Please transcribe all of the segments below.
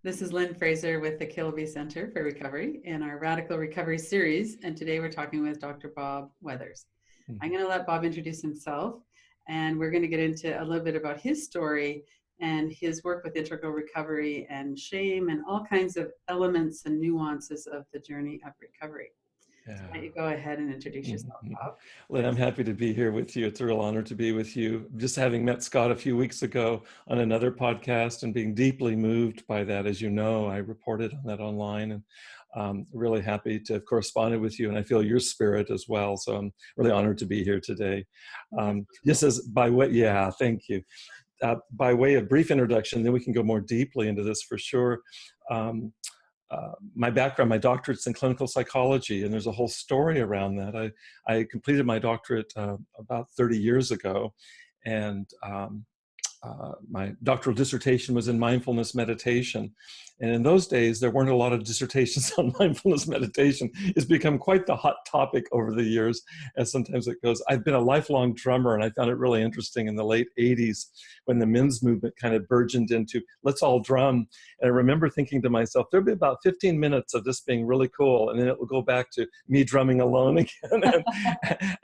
This is Lynn Fraser with the Kiloby Center for Recovery in our Radical Recovery series, and today we're talking with Dr. Bob Weathers. I'm going to let Bob introduce himself, and we're going to get into a little bit about his story and his work with integral recovery and shame and all kinds of elements and nuances of the journey of recovery. Yeah. So why don't you go ahead and introduce yourself, Bob? Lynn, I'm happy to be here with you. It's a real honor to be with you. Just having met Scott a few weeks ago on another podcast and being deeply moved by that. As you know, I reported on that online, and really happy to have corresponded with you. And I feel your spirit as well. So I'm really honored to be here today. Just as by way, yeah, thank you. By way of brief introduction, then we can go more deeply into this for sure. My background, my doctorate's in clinical psychology, and there's a whole story around that. I completed my doctorate about 30 years ago, and my doctoral dissertation was in mindfulness meditation. And in those days, there weren't a lot of dissertations on mindfulness meditation. It's become quite the hot topic over the years, as sometimes it goes. I've been a lifelong drummer, and I found it really interesting in the late 80s when the men's movement kind of burgeoned into, let's all drum. And I remember thinking to myself, there'll be about 15 minutes of this being really cool, and then it will go back to me drumming alone again.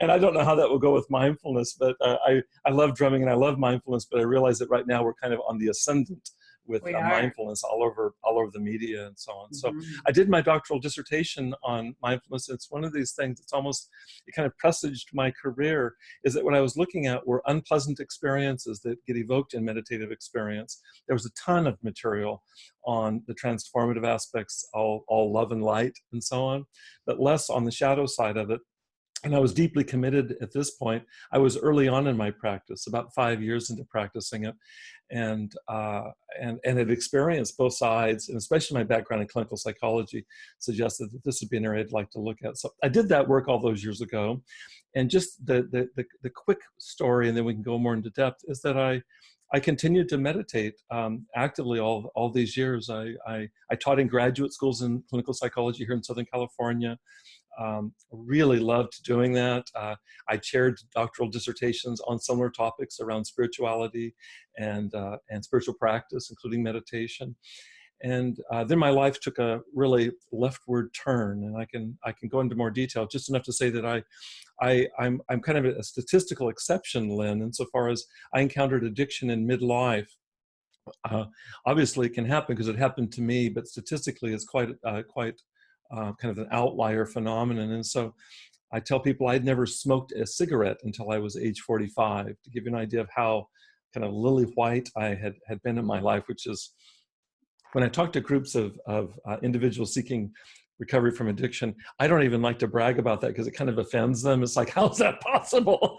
And I don't know how that will go with mindfulness, but I love drumming and I love mindfulness, but I realize that right now we're kind of on the ascendant with mindfulness all over the media and so on. So I did my doctoral dissertation on mindfulness. It's one of these things, it kind of presaged my career, is that what I was looking at were unpleasant experiences that get evoked in meditative experience. There was a ton of material on the transformative aspects, all love and light and so on, but less on the shadow side of it. And I was deeply committed at this point. I was early on in my practice, about 5 years into practicing it, and had experienced both sides, and especially my background in clinical psychology suggested that this would be an area I'd like to look at. So I did that work all those years ago, and just the quick story, and then we can go more into depth, is that I continued to meditate actively all these years. I taught in graduate schools in clinical psychology here in Southern California. Really loved doing that. I chaired doctoral dissertations on similar topics around spirituality and spiritual practice, including meditation. And then my life took a really leftward turn, and I can go into more detail. Just enough to say that I'm kind of a statistical exception, Lynn, insofar as I encountered addiction in midlife. Obviously, it can happen because it happened to me, but statistically, it's quite kind of an outlier phenomenon. And so I tell people I'd never smoked a cigarette until I was age 45, to give you an idea of how kind of lily white I had been in my life, which is, when I talk to groups of individuals seeking recovery from addiction, I don't even like to brag about that because it kind of offends them. It's like, how's that possible?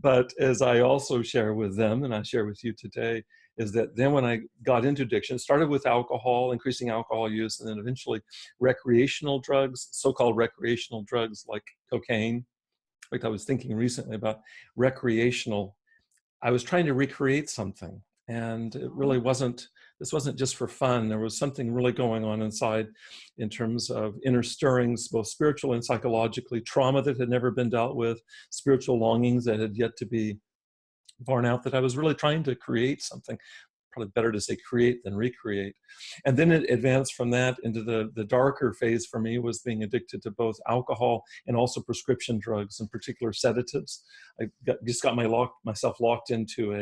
But as I also share with them, and I share with you today, is that then when I got into addiction, it started with alcohol, increasing alcohol use, and then eventually recreational drugs, so-called recreational drugs like cocaine. In fact, I was thinking recently about recreational. I was trying to recreate something, and it really wasn't, this wasn't just for fun. There was something really going on inside in terms of inner stirrings, both spiritual and psychologically, trauma that had never been dealt with, spiritual longings that had yet to be born out, that I was really trying to create something. Probably better to say create than recreate. And then it advanced from that into the darker phase for me, was being addicted to both alcohol and also prescription drugs, in particular sedatives. I just got myself locked into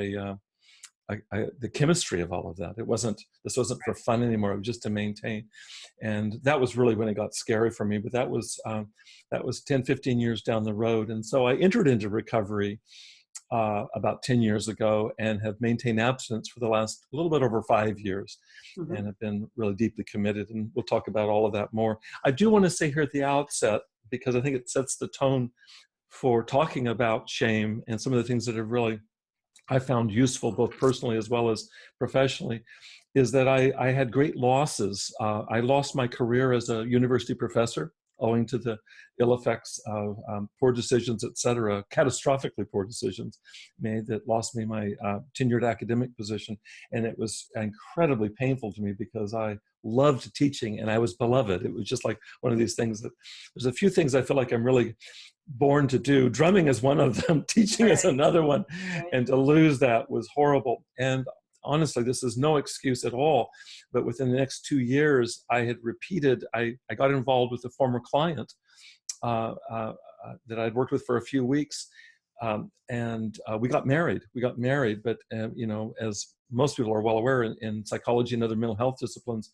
the chemistry of all of that. This wasn't for fun anymore. It was just to maintain. And that was really when it got scary for me. But that was 10, 15 years down the road. And so I entered into recovery about 10 years ago, and have maintained abstinence for the last a little bit over 5 years, and have been really deeply committed. And we'll talk about all of that more. I do want to say here at the outset, because I think it sets the tone for talking about shame and some of the things that have really I found useful, both personally as well as professionally, is that I had great losses. I lost my career as a university professor owing to the ill effects of poor decisions, et cetera, catastrophically poor decisions made that lost me my tenured academic position. And it was incredibly painful to me because I loved teaching and I was beloved. It was just like one of these things that, there's a few things I feel like I'm really born to do. Drumming is one of them, teaching is another one. And to lose that was horrible. And honestly, this is no excuse at all. But within the next 2 years, I got involved with a former client that I'd worked with for a few weeks. And we got married. But as most people are well aware in psychology and other mental health disciplines,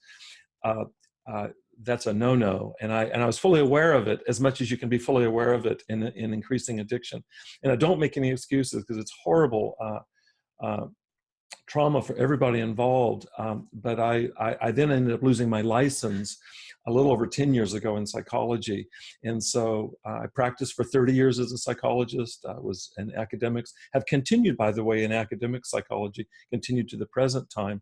uh, uh, that's a no-no. And I was fully aware of it, as much as you can be fully aware of it in increasing addiction. And I don't make any excuses, because it's horrible trauma for everybody involved. But I then ended up losing my license a little over 10 years ago in psychology. And so I practiced for 30 years as a psychologist. I was in academics, have continued, by the way, in academic psychology, continued to the present time,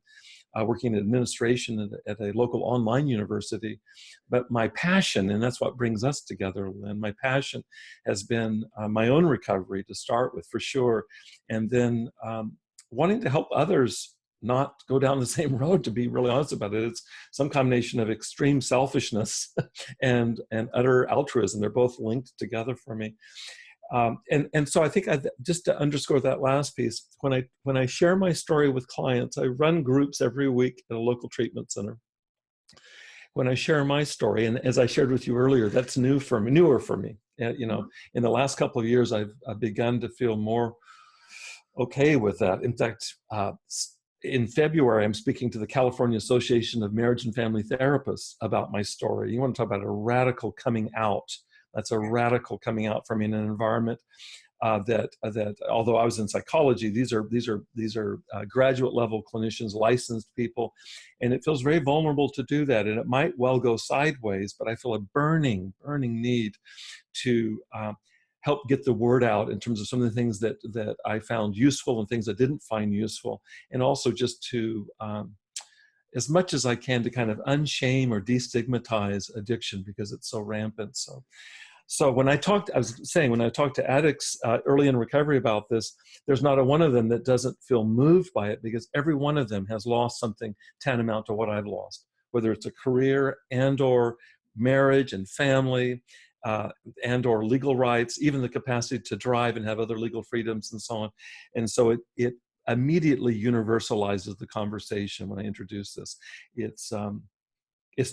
working in administration at a local online university. But my passion, and that's what brings us together, Lynn, my passion has been my own recovery to start with, for sure. And then wanting to help others not go down the same road, to be really honest about it. It's some combination of extreme selfishness and utter altruism. They're both linked together for me. And so I think just to underscore that last piece, when I share my story with clients, I run groups every week at a local treatment center. When I share my story, and as I shared with you earlier, that's newer for me. In the last couple of years, I've begun to feel more okay with that. In fact, in February, I'm speaking to the California Association of Marriage and Family Therapists about my story. You want to talk about a radical coming out. That's a radical coming out for me in an environment that although I was in psychology, these are graduate level clinicians, licensed people, and it feels very vulnerable to do that. And it might well go sideways, but I feel a burning need to help get the word out in terms of some of the things that I found useful and things I didn't find useful, and also just to as much as I can to kind of unshame or destigmatize addiction, because it's so rampant. So when I talk to addicts early in recovery about this, there's not a one of them that doesn't feel moved by it, because every one of them has lost something tantamount to what I've lost, whether it's a career and or marriage and family, and or legal rights, even the capacity to drive and have other legal freedoms and so on. And so it immediately universalizes the conversation when I introduce this. It's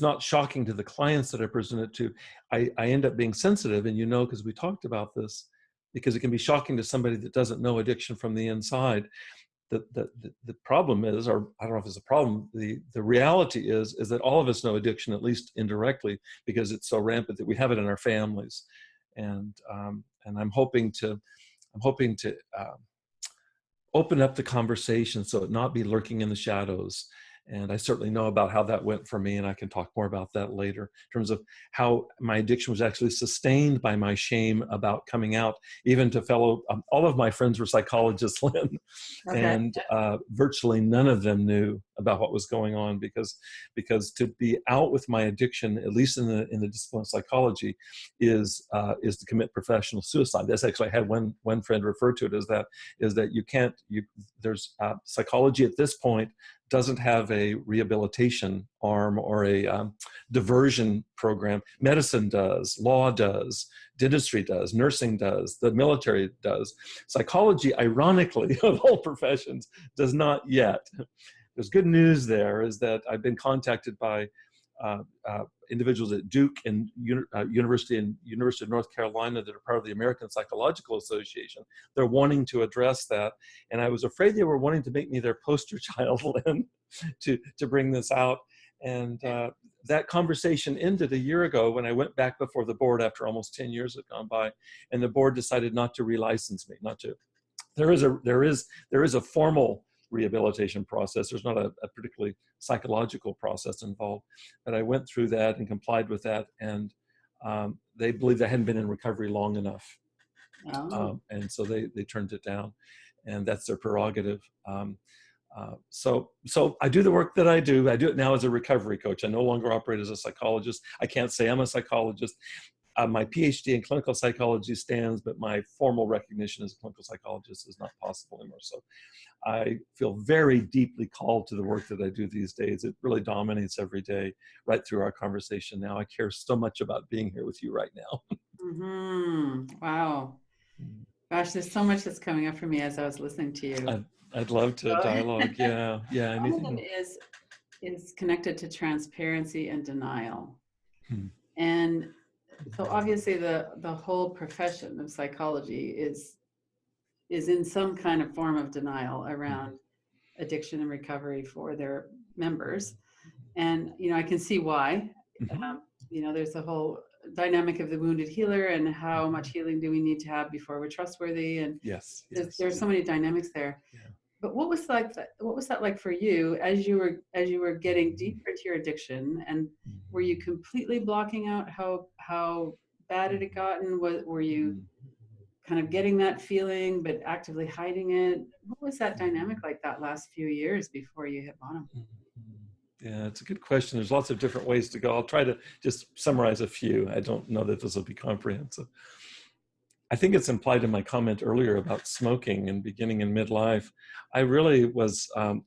not shocking to the clients that I present it to. I end up being sensitive, and because we talked about this, because it can be shocking to somebody that doesn't know addiction from the inside. The problem is, or I don't know if it's a problem, the reality is that all of us know addiction, at least indirectly, because it's so rampant that we have it in our families. And I'm hoping to open up the conversation so it not be lurking in the shadows. And I certainly know about how that went for me, and I can talk more about that later in terms of how my addiction was actually sustained by my shame about coming out, even to all of my friends were psychologists, Lynn, Okay. and virtually none of them knew about what was going on, because to be out with my addiction, at least in the discipline of psychology, is to commit professional suicide. That's actually, I had one friend refer to it as that, is that there's psychology at this point doesn't have a rehabilitation arm or a diversion program. Medicine does, law does, dentistry does, nursing does, the military does. Psychology, ironically, of all professions, does not yet. There's good news there, is that I've been contacted by individuals at Duke and University of North Carolina that are part of the American Psychological Association. They're wanting to address that, and I was afraid they were wanting to make me their poster child, Lynn, to bring this out. And that conversation ended a year ago when I went back before the board after almost 10 years had gone by, and the board decided not to relicense me. There is a formal rehabilitation process. There's not a particularly psychological process involved, but I went through that and complied with that, and they believed I hadn't been in recovery long enough. Oh. And so they turned it down, and that's their prerogative. So I do the work that I do. I do it now as a recovery coach. I no longer operate as a psychologist. I can't say I'm a psychologist. My PhD in clinical psychology stands, but my formal recognition as a clinical psychologist is not possible anymore. So I feel very deeply called to the work that I do these days. It really dominates every day, right through our conversation now. I care so much about being here with you right now. Mm-hmm. Wow. Gosh, there's so much that's coming up for me as I was listening to you. I'd love to So, dialogue. Yeah, yeah, one of them anything. is connected to transparency and denial. Hmm. And so obviously the whole profession of psychology is in some kind of form of denial around addiction and recovery for their members. And I can see why. Hmm. There's a whole dynamic of the wounded healer and how much healing do we need to have before we're trustworthy, and Yes, yes. there's so many dynamics there. Yeah. But what was that like for you as you were getting deeper into your addiction? And were you completely blocking out how bad it had gotten? Were you kind of getting that feeling but actively hiding it? What was that dynamic like that last few years before you hit bottom? Yeah, it's a good question. There's lots of different ways to go. I'll try to just summarize a few. I don't know that this will be comprehensive. I think it's implied in my comment earlier about smoking and beginning in midlife. I really was, I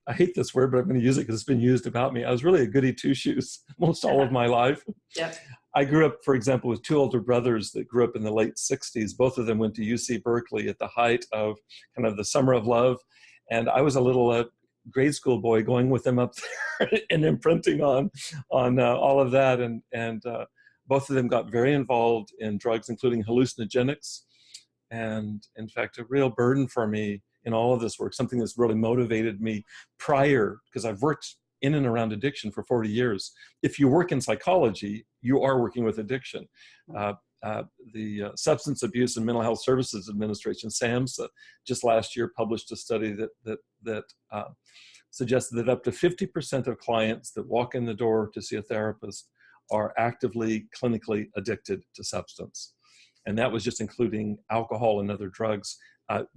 hate this word, but I'm going to use it because it's been used about me. I was really a goody two-shoes most all of my life. Yeah. I grew up, for example, with two older brothers that grew up in the late 60s. Both of them went to UC Berkeley at the height of kind of the summer of love. And I was a little grade school boy going with them up there and imprinting on all of that. And both of them got very involved in drugs, including hallucinogenics. And in fact, a real burden for me in all of this work, something that's really motivated me prior, because I've worked in and around addiction for 40 years. If you work in psychology, you are working with addiction. Uh, the Substance Abuse and Mental Health Services Administration, SAMHSA, just last year published a study that suggested that up to 50% of clients that walk in the door to see a therapist are actively clinically addicted to substance. And that was just including alcohol and other drugs.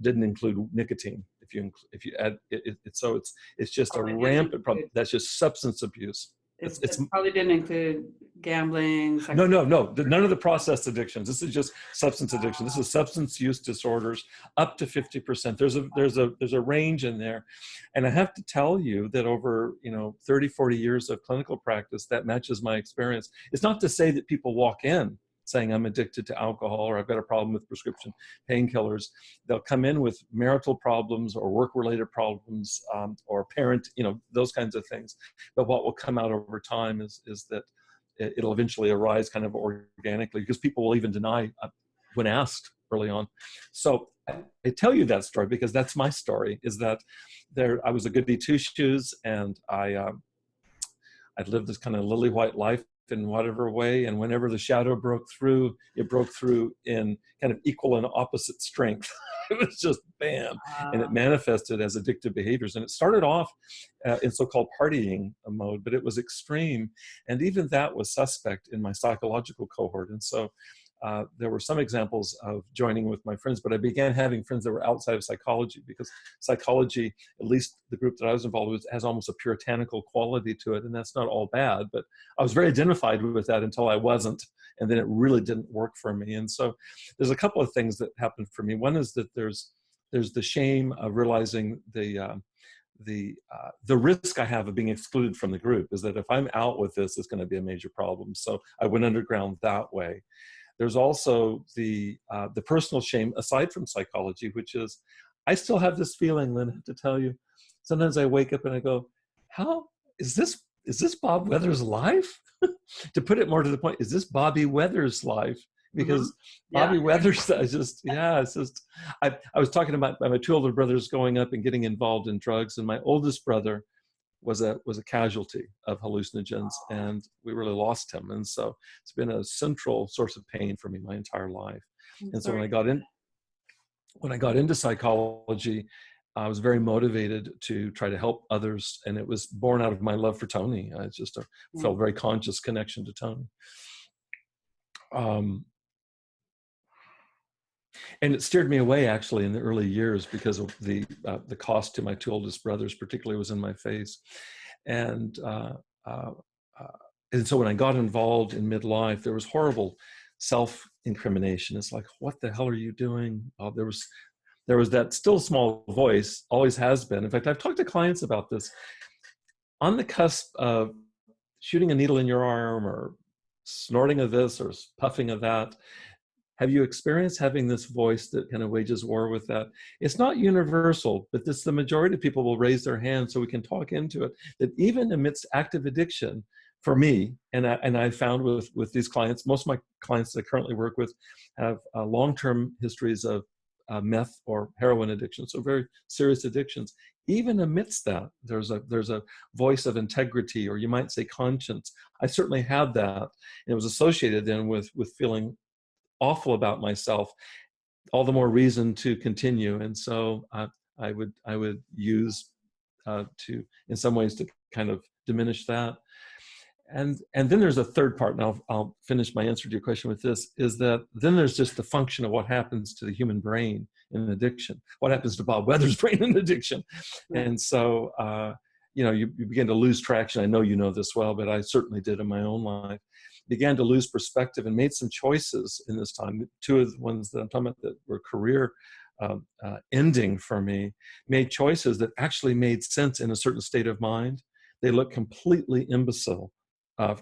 Didn't include nicotine. If you add it, so it's just a rampant problem. That's just substance abuse. It probably didn't include gambling. No, none of the processed addictions. This is just substance addiction. This is substance use disorders up to 50%. There's a range in there. And I have to tell you that over 30, 40 years of clinical practice, that matches my experience. It's not to say that people walk in saying I'm addicted to alcohol or I've got a problem with prescription painkillers. They'll come in with marital problems or work-related problems or parent, those kinds of things. But what will come out over time is that it'll eventually arise kind of organically, because people will even deny when asked early on. So I tell you that story because that's my story, is that I was a goody two-shoes, and I'd lived this kind of lily white life in whatever way, and whenever the shadow broke through, it broke through in kind of equal and opposite strength. It was just bam, and it manifested as addictive behaviors. And it started off in so-called partying mode, but it was extreme, and even that was suspect in my psychological cohort. And so there were some examples of joining with my friends, but I began having friends that were outside of psychology, because psychology, at least the group that I was involved with, has almost a puritanical quality to it, and that's not all bad, but I was very identified with that until I wasn't, and then it really didn't work for me. And so there's a couple of things that happened for me. One is that there's the shame of realizing the risk I have of being excluded from the group is that if I'm out with this, it's going to be a major problem. So I went underground that way. There's also the personal shame aside from psychology, which is I still have this feeling, Lynn, I have to tell you. Sometimes I wake up and I go, how is this Bob Weathers' life? To put it more to the point, is this Bobby Weathers' life? Because Bobby Weathers, I was talking about my two older brothers going up and getting involved in drugs, and my oldest brother was a casualty of hallucinogens, and we really lost him. And so it's been a central source of pain for me my entire life. And so when I got into psychology, I was very motivated to try to help others, and it was born out of my love for Tony. I just felt a very conscious connection to Tony. And it steered me away, actually, in the early years, because of the cost to my two oldest brothers, particularly, was in my face. And so when I got involved in midlife, there was horrible self-incrimination. It's like, what the hell are you doing? There was that still small voice, always has been. In fact, I've talked to clients about this. On the cusp of shooting a needle in your arm or snorting of this or puffing of that, have you experienced having this voice that kind of wages war with that? It's not universal, but the majority of people will raise their hand so we can talk into it, that even amidst active addiction, for me, and I found with these clients, most of my clients that I currently work with have long-term histories of meth or heroin addiction, so very serious addictions. Even amidst that, there's a voice of integrity, or you might say conscience. I certainly had that, and it was associated then with feeling awful about myself. All the more reason to continue. And so I would use to, in some ways, to kind of diminish that. And then there's a third part, and I'll finish my answer to your question with this, is that then there's just the function of what happens to the human brain in addiction. What happens to Bob Weathers' brain in addiction? And so, you begin to lose traction. I know you know this well, but I certainly did in my own life. Began to lose perspective and made some choices in this time. Two of the ones that I'm talking about that were career ending for me, made choices that actually made sense in a certain state of mind. They look completely imbecile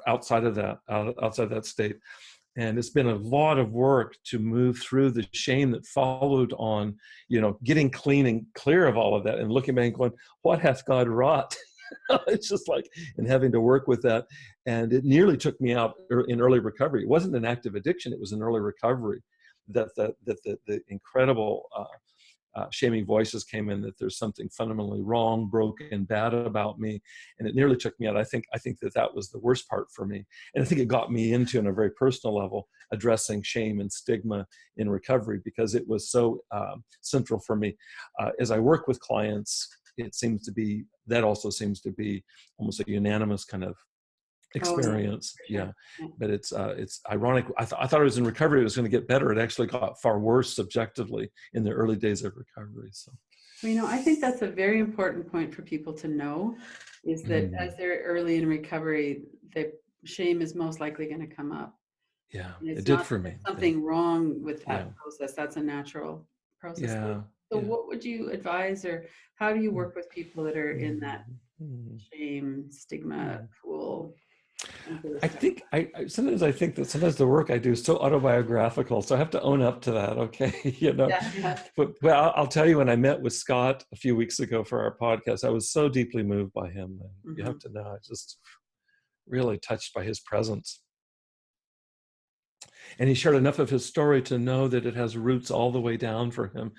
outside of that state. And it's been a lot of work to move through the shame that followed on, getting clean and clear of all of that and looking back and going, what hath God wrought? It's just like, and having to work with that. And it nearly took me out in early recovery. It wasn't an active addiction. It was an early recovery that the incredible shaming voices came in, that there's something fundamentally wrong, broken, bad about me, and it nearly took me out. I think that was the worst part for me, and I think it got me into, on a very personal level, addressing shame and stigma in recovery, because it was so central for me. As I work with clients, that also seems to be almost a unanimous kind of experience. Yeah. But it's ironic. I thought it was in recovery, it was going to get better. It actually got far worse subjectively in the early days of recovery. So, I think that's a very important point for people to know, is that as they're early in recovery, the shame is most likely going to come up. Yeah, and it's it did not for me. something wrong with that process. That's a natural process. Yeah. So what would you advise, or how do you work with people that are in that shame, stigma pool? Sometimes I think that sometimes the work I do is so autobiographical, so I have to own up to that. Okay. Yeah. But I'll tell you, when I met with Scott a few weeks ago for our podcast, I was so deeply moved by him. You have to know, I just really touched by his presence. And he shared enough of his story to know that it has roots all the way down for him.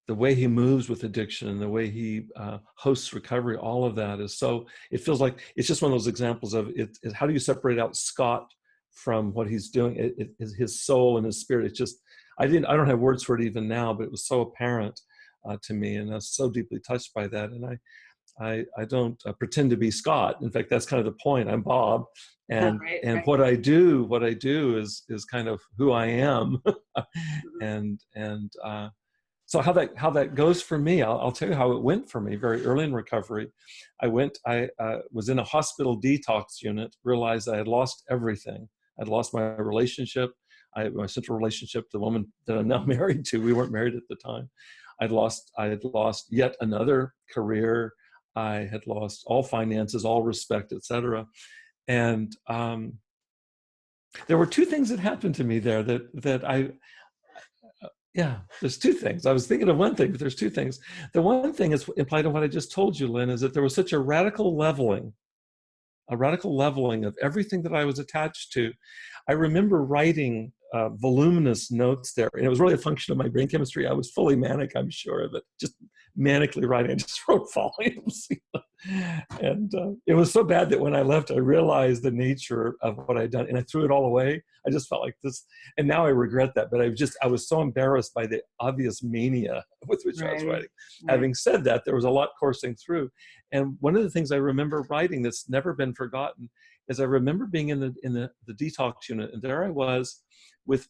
The way he moves with addiction and the way he hosts recovery, all of that is so, it feels like it's just one of those examples of it. How do you separate out Scott from what he's doing? It is his soul and his spirit. It's just, I don't have words for it even now, but it was so apparent to me, and I was so deeply touched by that. And I don't pretend to be Scott. In fact, that's kind of the point. I'm Bob, and right. What I do is kind of who I am, and so how that goes for me, I'll tell you how it went for me very early in recovery. I was in a hospital detox unit, realized I had lost everything. I'd lost my relationship, my central relationship, the woman that I'm now married to. We weren't married at the time. I had lost yet another career. I had lost all finances, all respect, etc. And there were two things that happened to me there there's two things. I was thinking of one thing, but there's two things. The one thing is implied in what I just told you, Lynn, is that there was such a radical leveling of everything that I was attached to. I remember writing voluminous notes there, and it was really a function of my brain chemistry. I was fully manic, I'm sure, but just manically writing. I just wrote volumes. And it was so bad that when I left, I realized the nature of what I'd done, and I threw it all away. I just felt like this, and now I regret that, but I was so embarrassed by the obvious mania with which I was writing. Right. Having said that, there was a lot coursing through. And one of the things I remember writing that's never been forgotten is I remember being in the detox unit, and there I was with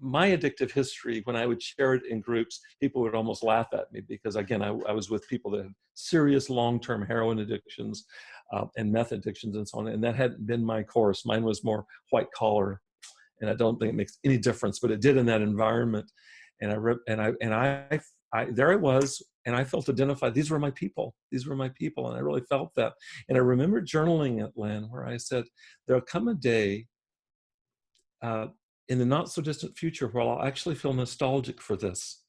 my addictive history. When I would share it in groups, people would almost laugh at me because, again, I was with people that had serious long-term heroin addictions and meth addictions and so on, and that hadn't been my course. Mine was more white collar, and I don't think it makes any difference, but it did in that environment. And there I was and I felt identified. These were my people. These were my people. And I really felt that. And I remember journaling it, Len, where I said, there'll come a day in the not so distant future where I'll actually feel nostalgic for this.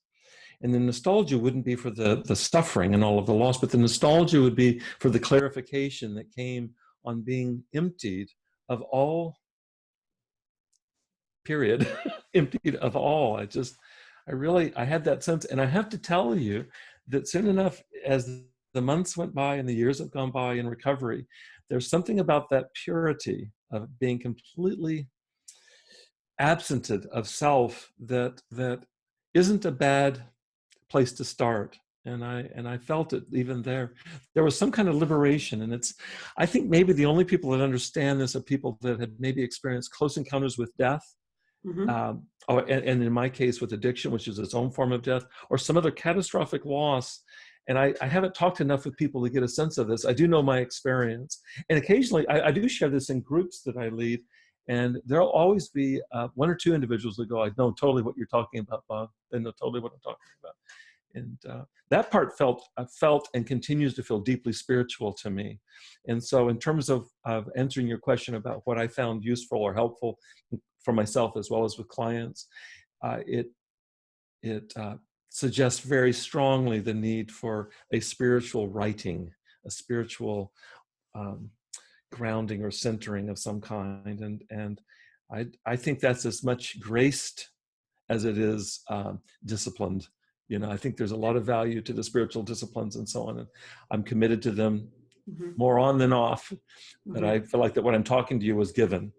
And the nostalgia wouldn't be for the suffering and all of the loss, but the nostalgia would be for the clarification that came on being emptied of all, period, emptied of all. I had that sense. And I have to tell you that soon enough, as the months went by and the years have gone by in recovery, there's something about that purity of being completely absented of self that isn't a bad place to start. And I felt it even there. There was some kind of liberation. And I think maybe the only people that understand this are people that have maybe experienced close encounters with death. And in my case with addiction, which is its own form of death, or some other catastrophic loss. And I haven't talked enough with people to get a sense of this. I do know my experience. And occasionally I do share this in groups that I lead. And there'll always be one or two individuals that go, I know totally what you're talking about, Bob. They know totally what I'm talking about. And that part felt and continues to feel deeply spiritual to me. And so in terms of answering your question about what I found useful or helpful for myself as well as with clients, it suggests very strongly the need for a spiritual writing, a spiritual grounding or centering of some kind. And I think that's as much graced as it is disciplined. I think there's a lot of value to the spiritual disciplines and so on. And I'm committed to them more on than off. But I feel like that what I'm talking to you was given.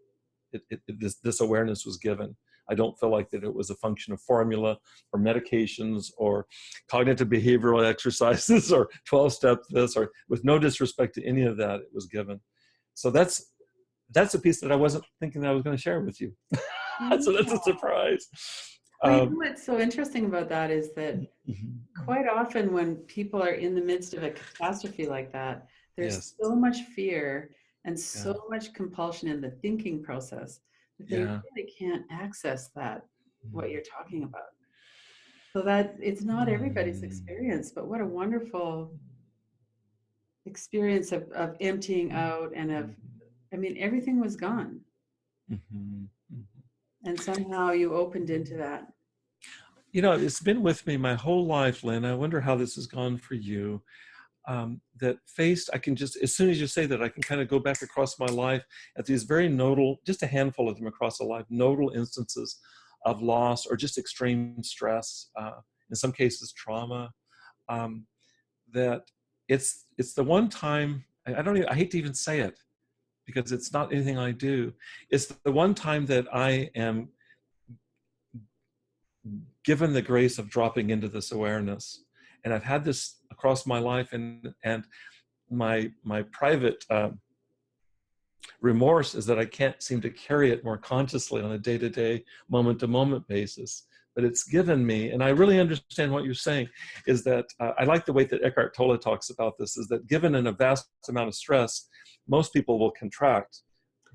This awareness was given. I don't feel like that it was a function of formula or medications or cognitive behavioral exercises or 12-step this, or with no disrespect to any of that, it was given. So that's a piece that I wasn't thinking that I was going to share with you. So that's a surprise. Well, what's so interesting about that is that quite often when people are in the midst of a catastrophe like that, there's so much fear and so much compulsion in the thinking process that they really can't access that, what you're talking about. So that it's not everybody's experience, but what a wonderful experience of emptying out and everything was gone. And somehow you opened into that. It's been with me my whole life, Lynn. I wonder how this has gone for you. That I can just, as soon as you say that, I can kind of go back across my life at these very nodal, just a handful of them across a life, nodal instances of loss or just extreme stress, in some cases trauma, that it's the one time, I hate to even say it because it's not anything I do. It's the one time that I am given the grace of dropping into this awareness. And I've had this across my life, and my private remorse is that I can't seem to carry it more consciously on a day-to-day, moment-to-moment basis. But it's given me, and I really understand what you're saying, is that I like the way that Eckhart Tolle talks about this, is that given in a vast amount of stress, most people will contract,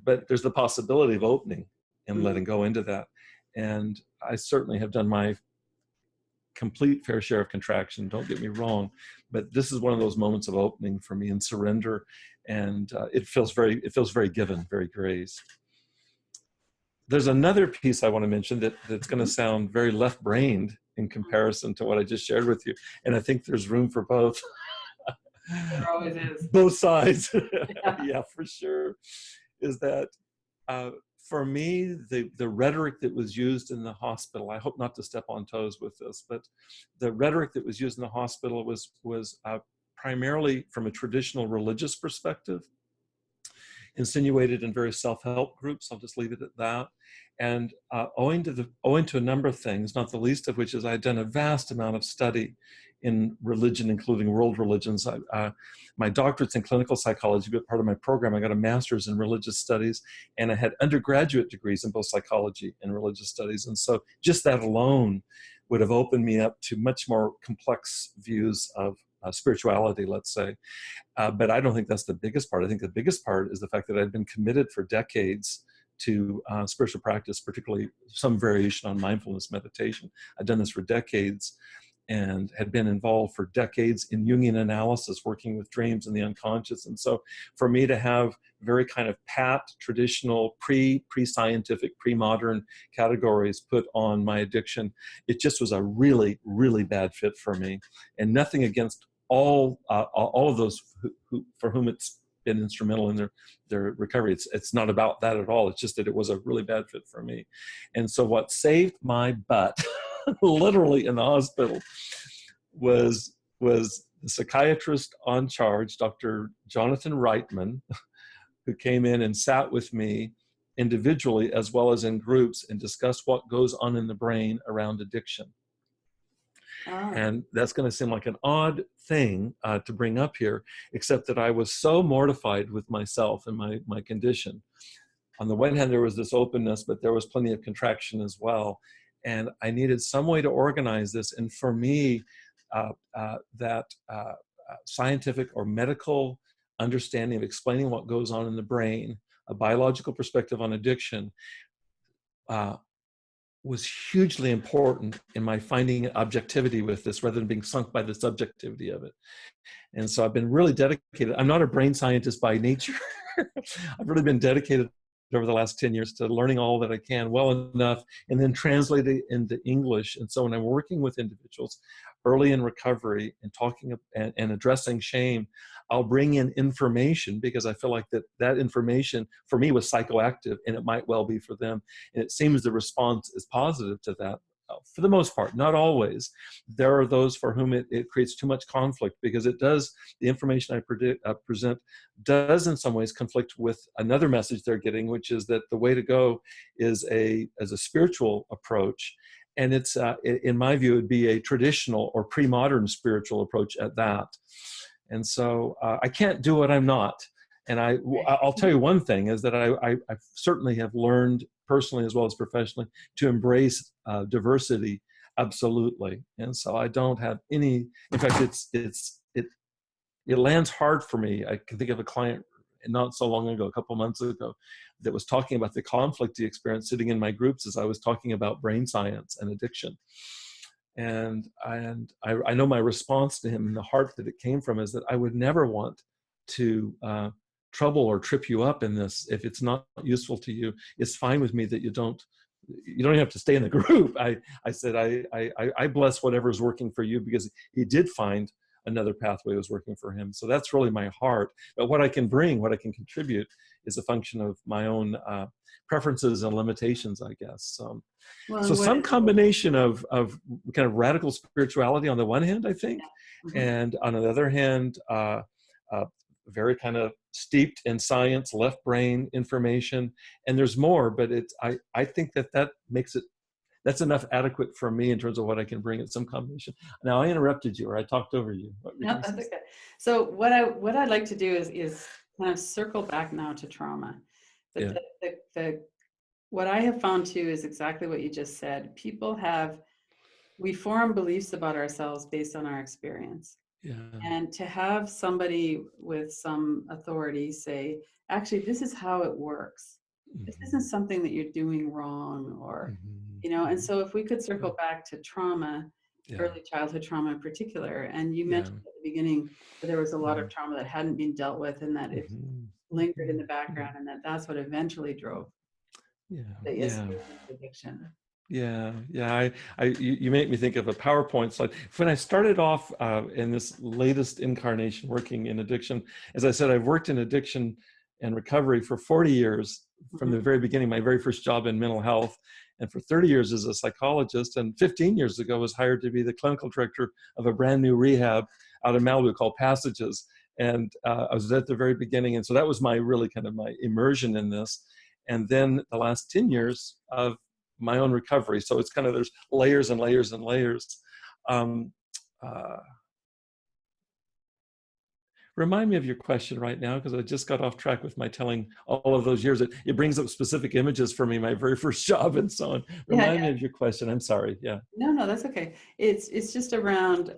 but there's the possibility of opening and letting go into that. And I certainly have done my complete fair share of contraction, don't get me wrong, but this is one of those moments of opening for me and surrender, and it feels very given, very graced. There's another piece I want to mention that's going to sound very left-brained in comparison to what I just shared with you, and I think there's room for both. There always is. Both sides. Yeah, for sure. Is that for me, the rhetoric that was used in the hospital, I hope not to step on toes with this, but the rhetoric that was used in the hospital was primarily from a traditional religious perspective, insinuated in various self-help groups. I'll just leave it at that. And owing to a number of things, not the least of which is I'd done a vast amount of study in religion, including world religions. My doctorate's in clinical psychology, but part of my program, I got a master's in religious studies, and I had undergraduate degrees in both psychology and religious studies. And so just that alone would have opened me up to much more complex views of spirituality, let's say. But I don't think that's the biggest part. I think the biggest part is the fact that I've been committed for decades to spiritual practice, particularly some variation on mindfulness meditation. I've done this for decades. and had been involved for decades in Jungian analysis, working with dreams and the unconscious. And so for me to have very kind of pat, traditional, pre-scientific, pre-modern categories put on my addiction, it just was a really, really bad fit for me. And nothing against all of those for whom it's been instrumental in their recovery. It's not about that at all. It's just that it was a really bad fit for me. And so what saved my butt, literally in the hospital, was the psychiatrist on charge, Dr. Jonathan Reitman, who came in and sat with me individually as well as in groups and discussed what goes on in the brain around addiction. And that's going to seem like an odd thing to bring up here, except that I was so mortified with myself and my condition. On the one hand, there was this openness, but there was plenty of contraction as well. And I needed some way to organize this. And for me, that scientific or medical understanding of explaining what goes on in the brain, a biological perspective on addiction, was hugely important in my finding objectivity with this rather than being sunk by the subjectivity of it. And so I've been really dedicated. I'm not a brain scientist by nature. I've really been dedicated over the last 10 years to learning all that I can well enough and then translate it into English. And so when I'm working with individuals early in recovery and talking and addressing shame, I'll bring in information because I feel like that information for me was psychoactive and it might well be for them. And it seems the response is positive to that. For the most part, not always. There are those for whom it creates too much conflict because the information I present does in some ways conflict with another message they're getting, which is that the way to go is as a spiritual approach. And it's, in my view, it'd be a traditional or pre-modern spiritual approach at that. And so I can't do what I'm not. And I'll tell you one thing is that I certainly have learned personally as well as professionally to embrace diversity, absolutely. And so I don't have any, in fact, it lands hard for me. I can think of a client not so long ago, a couple months ago, that was talking about the conflict he experienced sitting in my groups as I was talking about brain science and addiction. And I know my response to him and the heart that it came from is that I would never want to trouble or trip you up in this. If it's not useful to you, it's fine with me that you don't even have to stay in the group. I said, I bless whatever's working for you, because he did find another pathway was working for him. So that's really my heart. But what I can bring, what I can contribute is a function of my own preferences and limitations, I guess. So some combination of kind of radical spirituality on the one hand, I think, and on the other hand, very kind of steeped in science, left brain information, and there's more, but I think that makes it, that's enough adequate for me in terms of what I can bring at some combination. Now I interrupted you or I talked over you. No, that's okay. So what I'd like to do is kind of circle back now to trauma. What I have found too is exactly what you just said. We form beliefs about ourselves based on our experience. Yeah. And to have somebody with some authority say, actually, this is how it works. This isn't something that you're doing wrong, or, and so if we could circle back to trauma, early childhood trauma in particular, and you mentioned at the beginning that there was a lot of trauma that hadn't been dealt with and that it lingered in the background, and that's what eventually drove the addiction. You make me think of a PowerPoint slide. When I started off in this latest incarnation working in addiction, as I said, I've worked in addiction and recovery for 40 years from the very beginning, my very first job in mental health, and for 30 years as a psychologist, and 15 years ago was hired to be the clinical director of a brand new rehab out of Malibu called Passages. And I was at the very beginning, and so that was my immersion in this. And then the last 10 years of my own recovery. So it's kind of, there's layers and layers and layers. Remind me of your question right now, because I just got off track with my telling all of those years. It brings up specific images for me, my very first job and so on. Remind me of your question. I'm sorry. Yeah. No, that's okay. It's just around,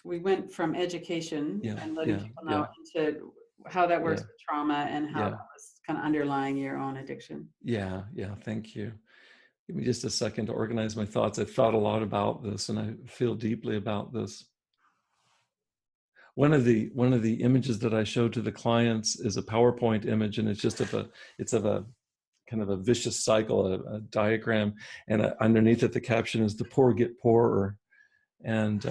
we went from education and letting people know into how that works with trauma and how that was kind of underlying your own addiction. Yeah, thank you. Give me just a second to organize my thoughts. I've thought a lot about this, and I feel deeply about this. One of the images that I show to the clients is a PowerPoint image, and it's of a kind of a vicious cycle, a diagram, and underneath it the caption is "The poor get poorer," and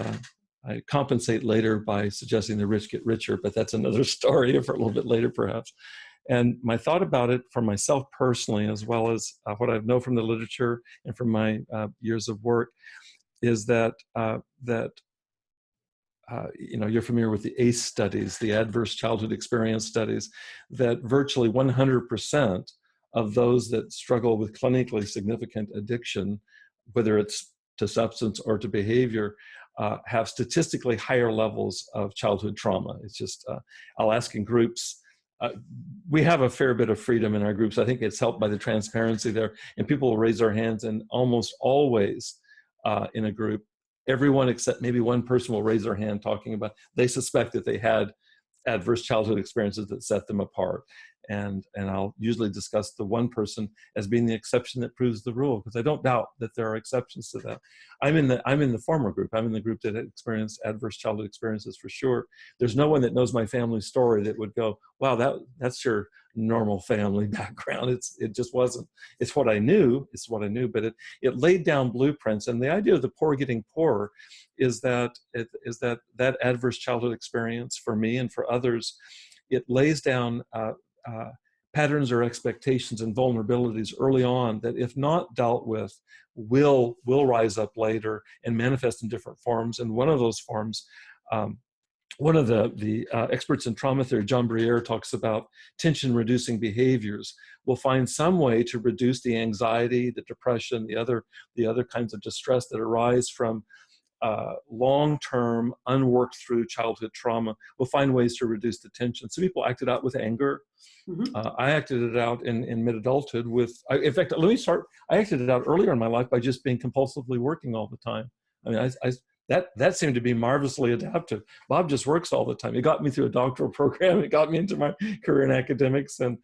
I compensate later by suggesting the rich get richer, but that's another story for a little bit later, perhaps. And my thought about it for myself personally, as well as what I know from the literature and from my years of work, is that you're familiar with the ACE studies, the Adverse Childhood Experience studies, that virtually 100% of those that struggle with clinically significant addiction, whether it's to substance or to behavior, have statistically higher levels of childhood trauma. It's just, I'll ask in groups, we have a fair bit of freedom in our groups. I think it's helped by the transparency there, and people will raise their hands, and almost always in a group, everyone except maybe one person will raise their hand talking about they suspect that they had adverse childhood experiences that set them apart. And I'll usually discuss the one person as being the exception that proves the rule, because I don't doubt that there are exceptions to that. I'm in the former group. I'm in the group that experienced adverse childhood experiences for sure. There's no one that knows my family story that would go, wow, that's your normal family background. It just wasn't. It's what I knew. It's what I knew. But it laid down blueprints. And the idea of the poor getting poorer is that that adverse childhood experience for me and for others, it lays down patterns or expectations and vulnerabilities early on that, if not dealt with, will rise up later and manifest in different forms. And one of those forms, one of the experts in trauma theory, John Briere, talks about tension-reducing behaviors. We'll find some way to reduce the anxiety, the depression, the other kinds of distress that arise from long-term, unworked through childhood trauma. We'll find ways to reduce the tension. Some people acted out with anger. Mm-hmm. I acted it out in mid-adulthood with, in fact, let me start, I acted it out earlier in my life by just being compulsively working all the time. I mean, that seemed to be marvelously adaptive. Bob just works all the time. It got me through a doctoral program. It got me into my career in academics, and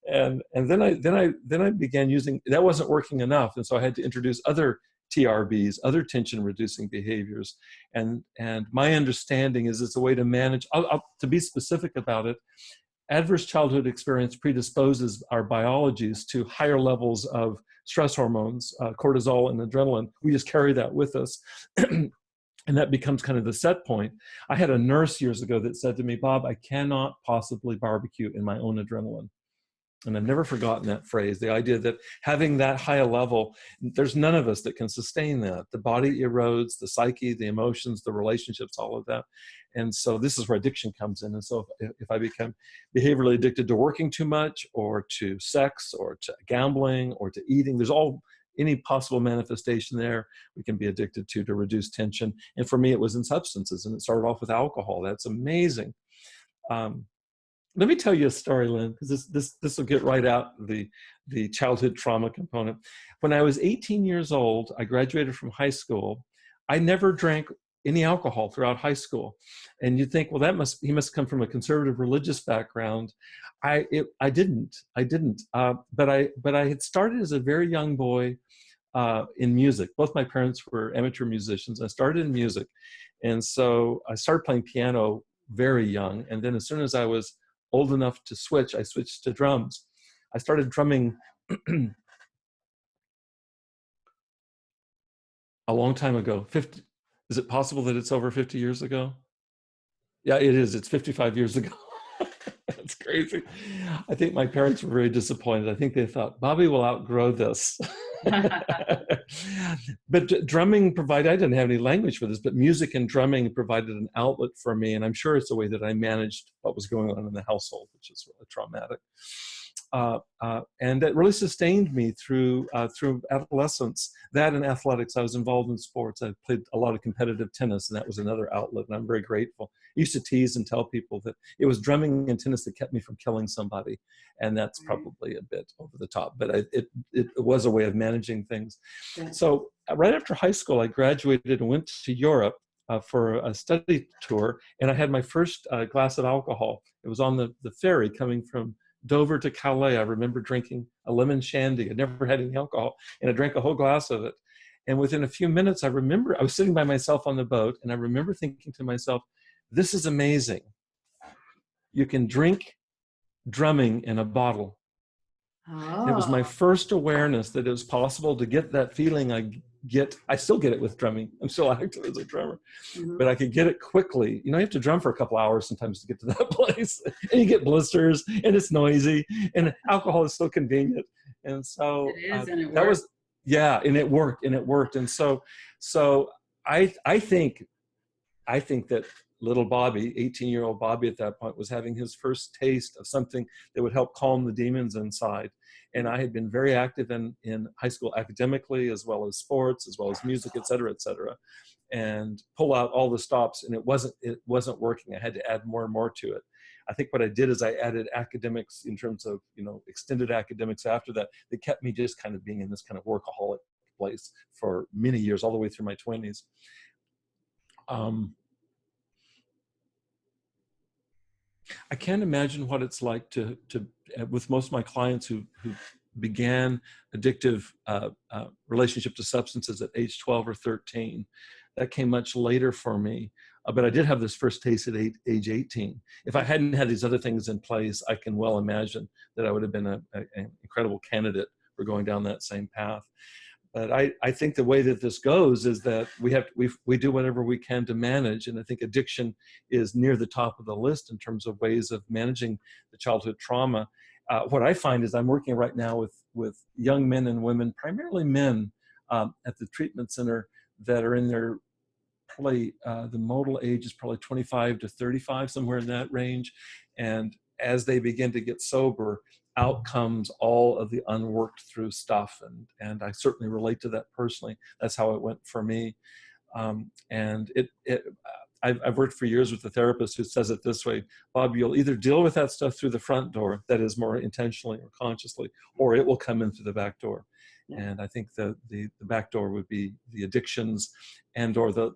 then I began using, that wasn't working enough, and so I had to introduce other TRBs, other tension-reducing behaviors, and my understanding is it's a way to manage. To be specific about it, adverse childhood experience predisposes our biologies to higher levels of stress hormones, cortisol and adrenaline. We just carry that with us. And that becomes kind of the set point. I had a nurse years ago that said to me, Bob, I cannot possibly barbecue in my own adrenaline. And I've never forgotten that phrase, the idea that having that high a level, there's none of us that can sustain that. The body erodes, the psyche, the emotions, the relationships, all of that. And so this is where addiction comes in. And so if I become behaviorally addicted to working too much, or to sex, or to gambling, or to eating, there's any possible manifestation there we can be addicted to reduce tension. And for me, it was in substances, and it started off with alcohol. That's amazing. Let me tell you a story, Lynn, because this will get right out the childhood trauma component. When I was 18 years old, I graduated from high school. I never drank any alcohol throughout high school, and you'd think, well, he must come from a conservative religious background. I didn't, but I had started as a very young boy in music. Both my parents were amateur musicians. I started in music, and so I started playing piano very young, and then as soon as I was old enough to switch, I switched to drums. I started drumming a long time ago. Is it possible that it's over 50 years ago? Yeah, it is. It's 55 years ago. That's crazy. I think my parents were very disappointed. I think they thought, Bobby will outgrow this. But drumming I didn't have any language for this, but music and drumming provided an outlet for me. And I'm sure it's a way that I managed what was going on in the household, which is really traumatic. And that really sustained me through adolescence. That and athletics. I was involved in sports. I played a lot of competitive tennis, and that was another outlet, and I'm very grateful. I used to tease and tell people that it was drumming and tennis that kept me from killing somebody, and that's probably a bit over the top, but it was a way of managing things. Yeah. So right after high school, I graduated and went to Europe for a study tour, and I had my first glass of alcohol. It was on the ferry coming from Dover to Calais, I remember drinking a lemon shandy. I'd never had any alcohol, and I drank a whole glass of it. And within a few minutes, I remember I was sitting by myself on the boat, and I remember thinking to myself, this is amazing. You can drink drumming in a bottle. Oh. It was my first awareness that it was possible to get that feeling I still get it with drumming. I'm still active as a drummer, but I could get it quickly. You know, you have to drum for a couple hours sometimes to get to that place, and you get blisters, and it's noisy, and alcohol is so convenient. And so it is, and it that works. was, yeah, and it worked. And so I think that little Bobby, 18-year-old Bobby at that point, was having his first taste of something that would help calm the demons inside. And I had been very active in high school academically, as well as sports, as well as music, et cetera, and pull out all the stops, and it wasn't working. I had to add more and more to it. I think what I did is I added academics in terms of, extended academics after that. That kept me just kind of being in this kind of workaholic place for many years, all the way through my 20s. I can't imagine what it's like to with most of my clients who began addictive relationship to substances at age 12 or 13. That came much later for me, but I did have this first taste at age 18. If I hadn't had these other things in place, I can well imagine that I would have been an incredible candidate for going down that same path. But I think the way that this goes is that we do whatever we can to manage, and I think addiction is near the top of the list in terms of ways of managing the childhood trauma. What I find is I'm working right now with young men and women, primarily men, at the treatment center that are in their probably the modal age is probably 25 to 35, somewhere in that range, and as they begin to get sober, out comes all of the unworked through stuff. And I certainly relate to that personally. That's how it went for me. And I've worked for years with a therapist who says it this way: Bob, you'll either deal with that stuff through the front door, that is more intentionally or consciously, or it will come in through the back door. Yeah. And I think the back door would be the addictions and or the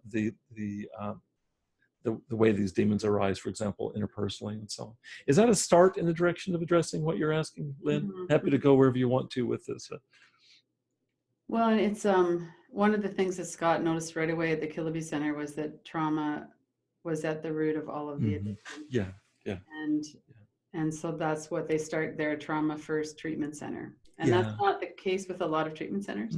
way these demons arise, for example, interpersonally and so on. Is that a start in the direction of addressing what you're asking, Lynn? Happy to go wherever you want to with this. Well, it's one of the things that Scott noticed right away at the Kiloby Center was that trauma was at the root of all of the addiction. Yeah. And so that's what they start their trauma first treatment center. And that's not the case with a lot of treatment centers.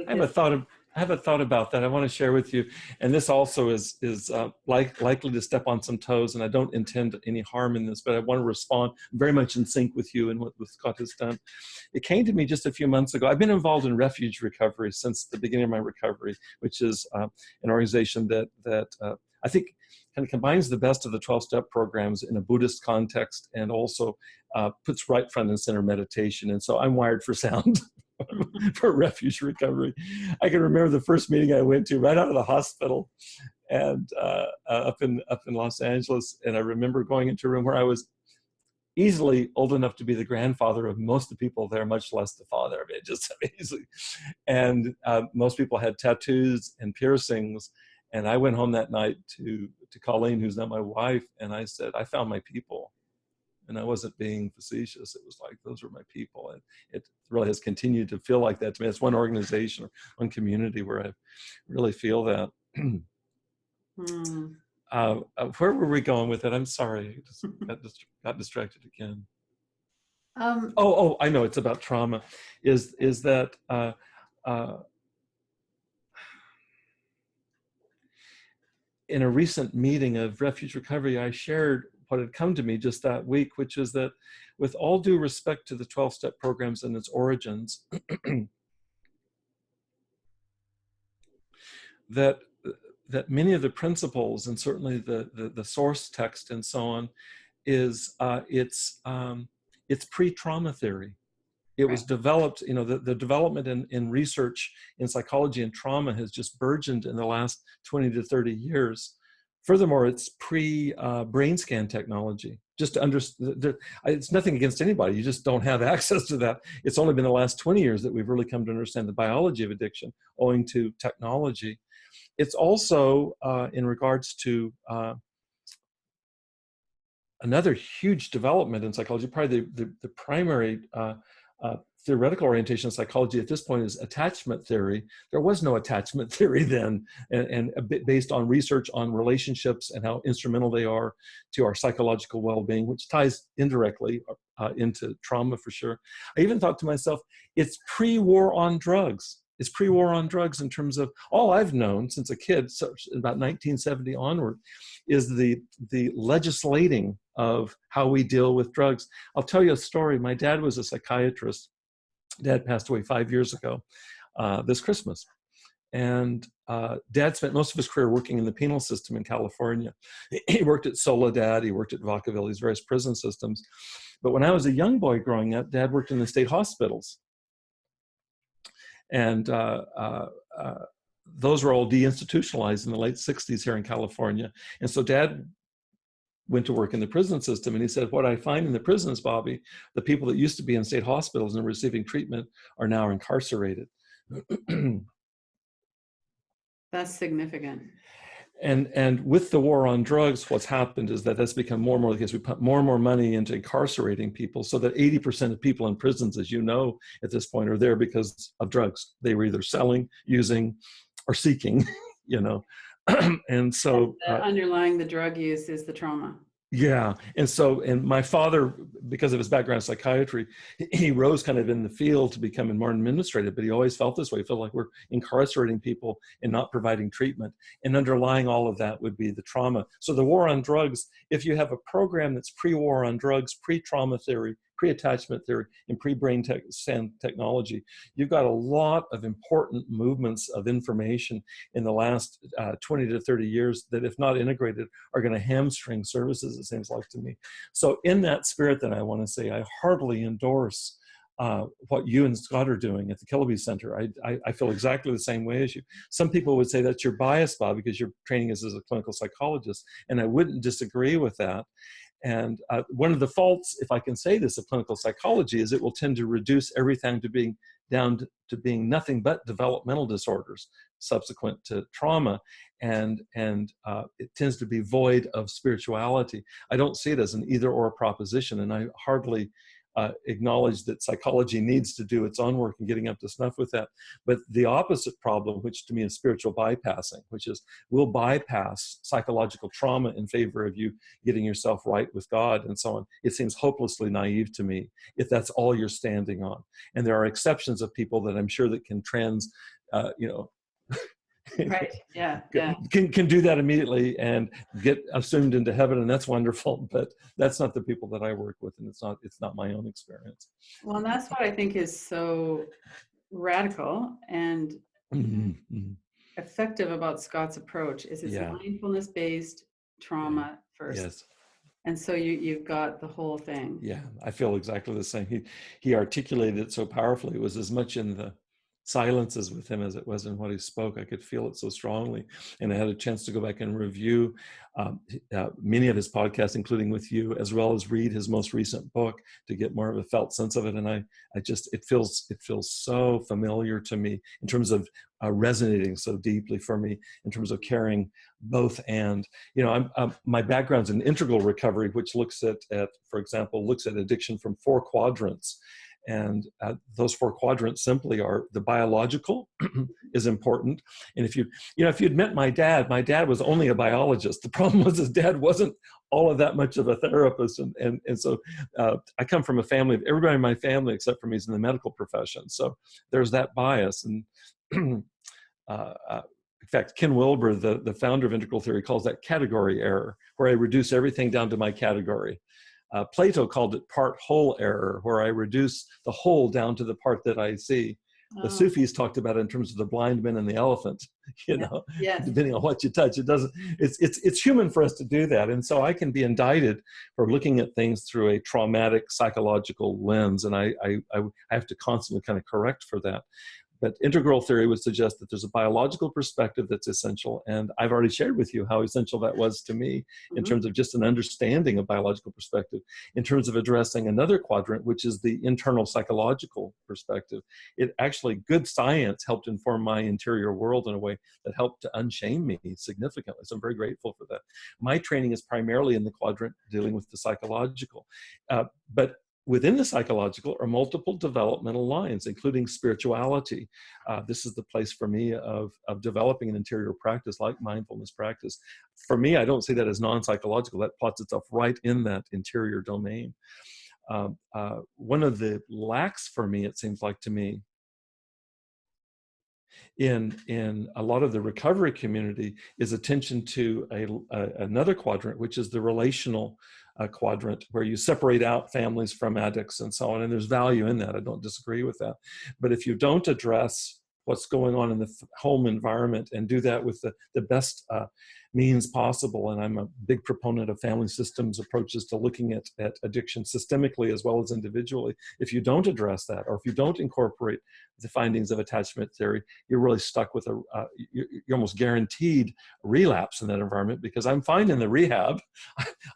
I have a thought about that I want to share with you, and this also is likely to step on some toes, and I don't intend any harm in this, but I want to respond very much in sync with you and what Scott has done. It came to me just a few months ago. I've been involved in refuge recovery since the beginning of my recovery, which is an organization that I think kind of combines the best of the 12-step programs in a Buddhist context, and also puts right front and center meditation. And so I'm wired for sound. For refuge recovery. I can remember the first meeting I went to right out of the hospital, and up in Los Angeles, and I remember going into a room where I was easily old enough to be the grandfather of most of the people there, much less the father. I mean, just amazing. And most people had tattoos and piercings. And I went home that night to Colleen, who's now my wife, and I said, I found my people. And I wasn't being facetious. It was like, those were my people. And it really has continued to feel like that to me. It's one organization or one community where I really feel that. Where were we going with it? I'm sorry. I just got distracted again. I know, it's about trauma. Is that in a recent meeting of refuge recovery, I shared what had come to me just that week, which is that with all due respect to the 12-step programs and its origins, that many of the principles, and certainly the source text and so on, is it's pre-trauma theory. It was developed, the development in research in psychology and trauma has just burgeoned in the last 20 to 30 years. Furthermore, it's pre-brain scan technology. Just to understand, it's nothing against anybody. You just don't have access to that. It's only been the last 20 years that we've really come to understand the biology of addiction, owing to technology. It's also in regards to another huge development in psychology, probably the primary theoretical orientation of psychology at this point is attachment theory. There was no attachment theory then, and a bit based on research on relationships and how instrumental they are to our psychological well-being, which ties indirectly into trauma for sure. I even thought to myself, it's pre-war on drugs. It's pre-war on drugs in terms of all I've known since a kid, so about 1970 onward, is the legislating of how we deal with drugs. I'll tell you a story. My dad was a psychiatrist. Dad passed away 5 years ago this Christmas. And Dad spent most of his career working in the penal system in California. He worked at Soledad, he worked at Vacaville, these various prison systems. But when I was a young boy growing up, Dad worked in the state hospitals. And those were all deinstitutionalized in the late 60s here in California. And so Dad went to work in the prison system, and he said, what I find in the prisons, Bobby, the people that used to be in state hospitals and receiving treatment are now incarcerated. That's significant. And with the war on drugs, what's happened is that that's become more and more the case. We put more and more money into incarcerating people, so that 80% of people in prisons, as you know, at this point are there because of drugs. They were either selling, using, or seeking, you know. And so underlying the drug use is the trauma. Yeah. And my father, because of his background in psychiatry, he rose kind of in the field to become more administrative, but he always felt this way. He felt like we're incarcerating people and not providing treatment. And underlying all of that would be the trauma. So the war on drugs, if you have a program that's pre-war on drugs, pre-trauma theory, pre-attachment theory, and pre-brain technology, you've got a lot of important movements of information in the last 20 to 30 years that, if not integrated, are going to hamstring services, it seems like to me. So in that spirit, then, I want to say I heartily endorse what you and Scott are doing at the Kiloby Center. I feel exactly the same way as you. Some people would say that's your bias, Bob, because your training is as a clinical psychologist, and I wouldn't disagree with that. And one of the faults, if I can say this, of clinical psychology is it will tend to reduce everything to being down to being nothing but developmental disorders subsequent to trauma, and it tends to be void of spirituality. I don't see it as an either-or proposition, and I hardly acknowledge that psychology needs to do its own work in getting up to snuff with that. But the opposite problem, which to me is spiritual bypassing, which is we'll bypass psychological trauma in favor of you getting yourself right with God and so on. It seems hopelessly naive to me if that's all you're standing on. And there are exceptions of people that I'm sure that can Right. Yeah. Can do that immediately and get assumed into heaven, and that's wonderful. But that's not the people that I work with, and it's not my own experience. Well, and that's what I think is so radical and effective about Scott's approach. Is it's mindfulness-based trauma first. Yes. And so you've got the whole thing. Yeah, I feel exactly the same. He articulated it so powerfully. It was as much in the silences with him as it was in what he spoke. I could feel it so strongly. And I had a chance to go back and review many of his podcasts, including with you, as well as read his most recent book to get more of a felt sense of it. And it feels so familiar to me in terms of resonating so deeply for me in terms of carrying both. And, my background's in integral recovery, which looks at, for example, addiction from 4 quadrants. And those 4 quadrants simply are the biological is important. And if you'd met my dad was only a biologist. The problem was his dad wasn't all of that much of a therapist. And so I come from a family of everybody in my family, except for me, is in the medical profession. So there's that bias. And in fact, Ken Wilber, the founder of integral theory, calls that category error, where I reduce everything down to my category. Plato called it part-whole error, where I reduce the whole down to the part that I see. The Sufis talked about it in terms of the blind man and the elephant, depending on what you touch. It's human for us to do that. And so I can be indicted for looking at things through a traumatic psychological lens. And I have to constantly kind of correct for that. But integral theory would suggest that there's a biological perspective that's essential. And I've already shared with you how essential that was to me in terms of just an understanding of biological perspective, in terms of addressing another quadrant, which is the internal psychological perspective. It actually, good science helped inform my interior world in a way that helped to unshame me significantly. So I'm very grateful for that. My training is primarily in the quadrant dealing with the psychological. But within the psychological are multiple developmental lines, including spirituality. This is the place for me of developing an interior practice like mindfulness practice. For me, I don't see that as non-psychological. That plots itself right in that interior domain. One of the lacks for me, it seems like to me, in a lot of the recovery community is attention to another quadrant, which is the relational quadrant, where you separate out families from addicts and so on. And there's value in that. I don't disagree with that. But if you don't address what's going on in the home environment and do that with the best means possible, and I'm a big proponent of family systems approaches to looking at addiction systemically as well as individually. If you don't address that, or if you don't incorporate the findings of attachment theory, you're really stuck with you're almost guaranteed relapse in that environment, because I'm fine in the rehab.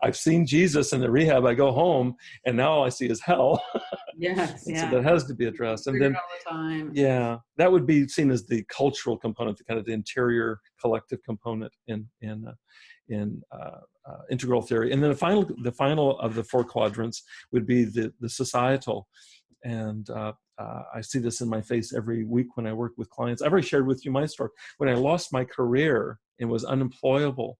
I've seen Jesus in the rehab. I go home and now all I see is hell. Yes, And yeah. so that has to be addressed. And then all the time. Yeah, that would be seen as the cultural component, the kind of the interior collective component in integral theory. And then the final of the four quadrants would be the societal. And I see this in my face every week when I work with clients. I've already shared with you my story. When I lost my career and was unemployable,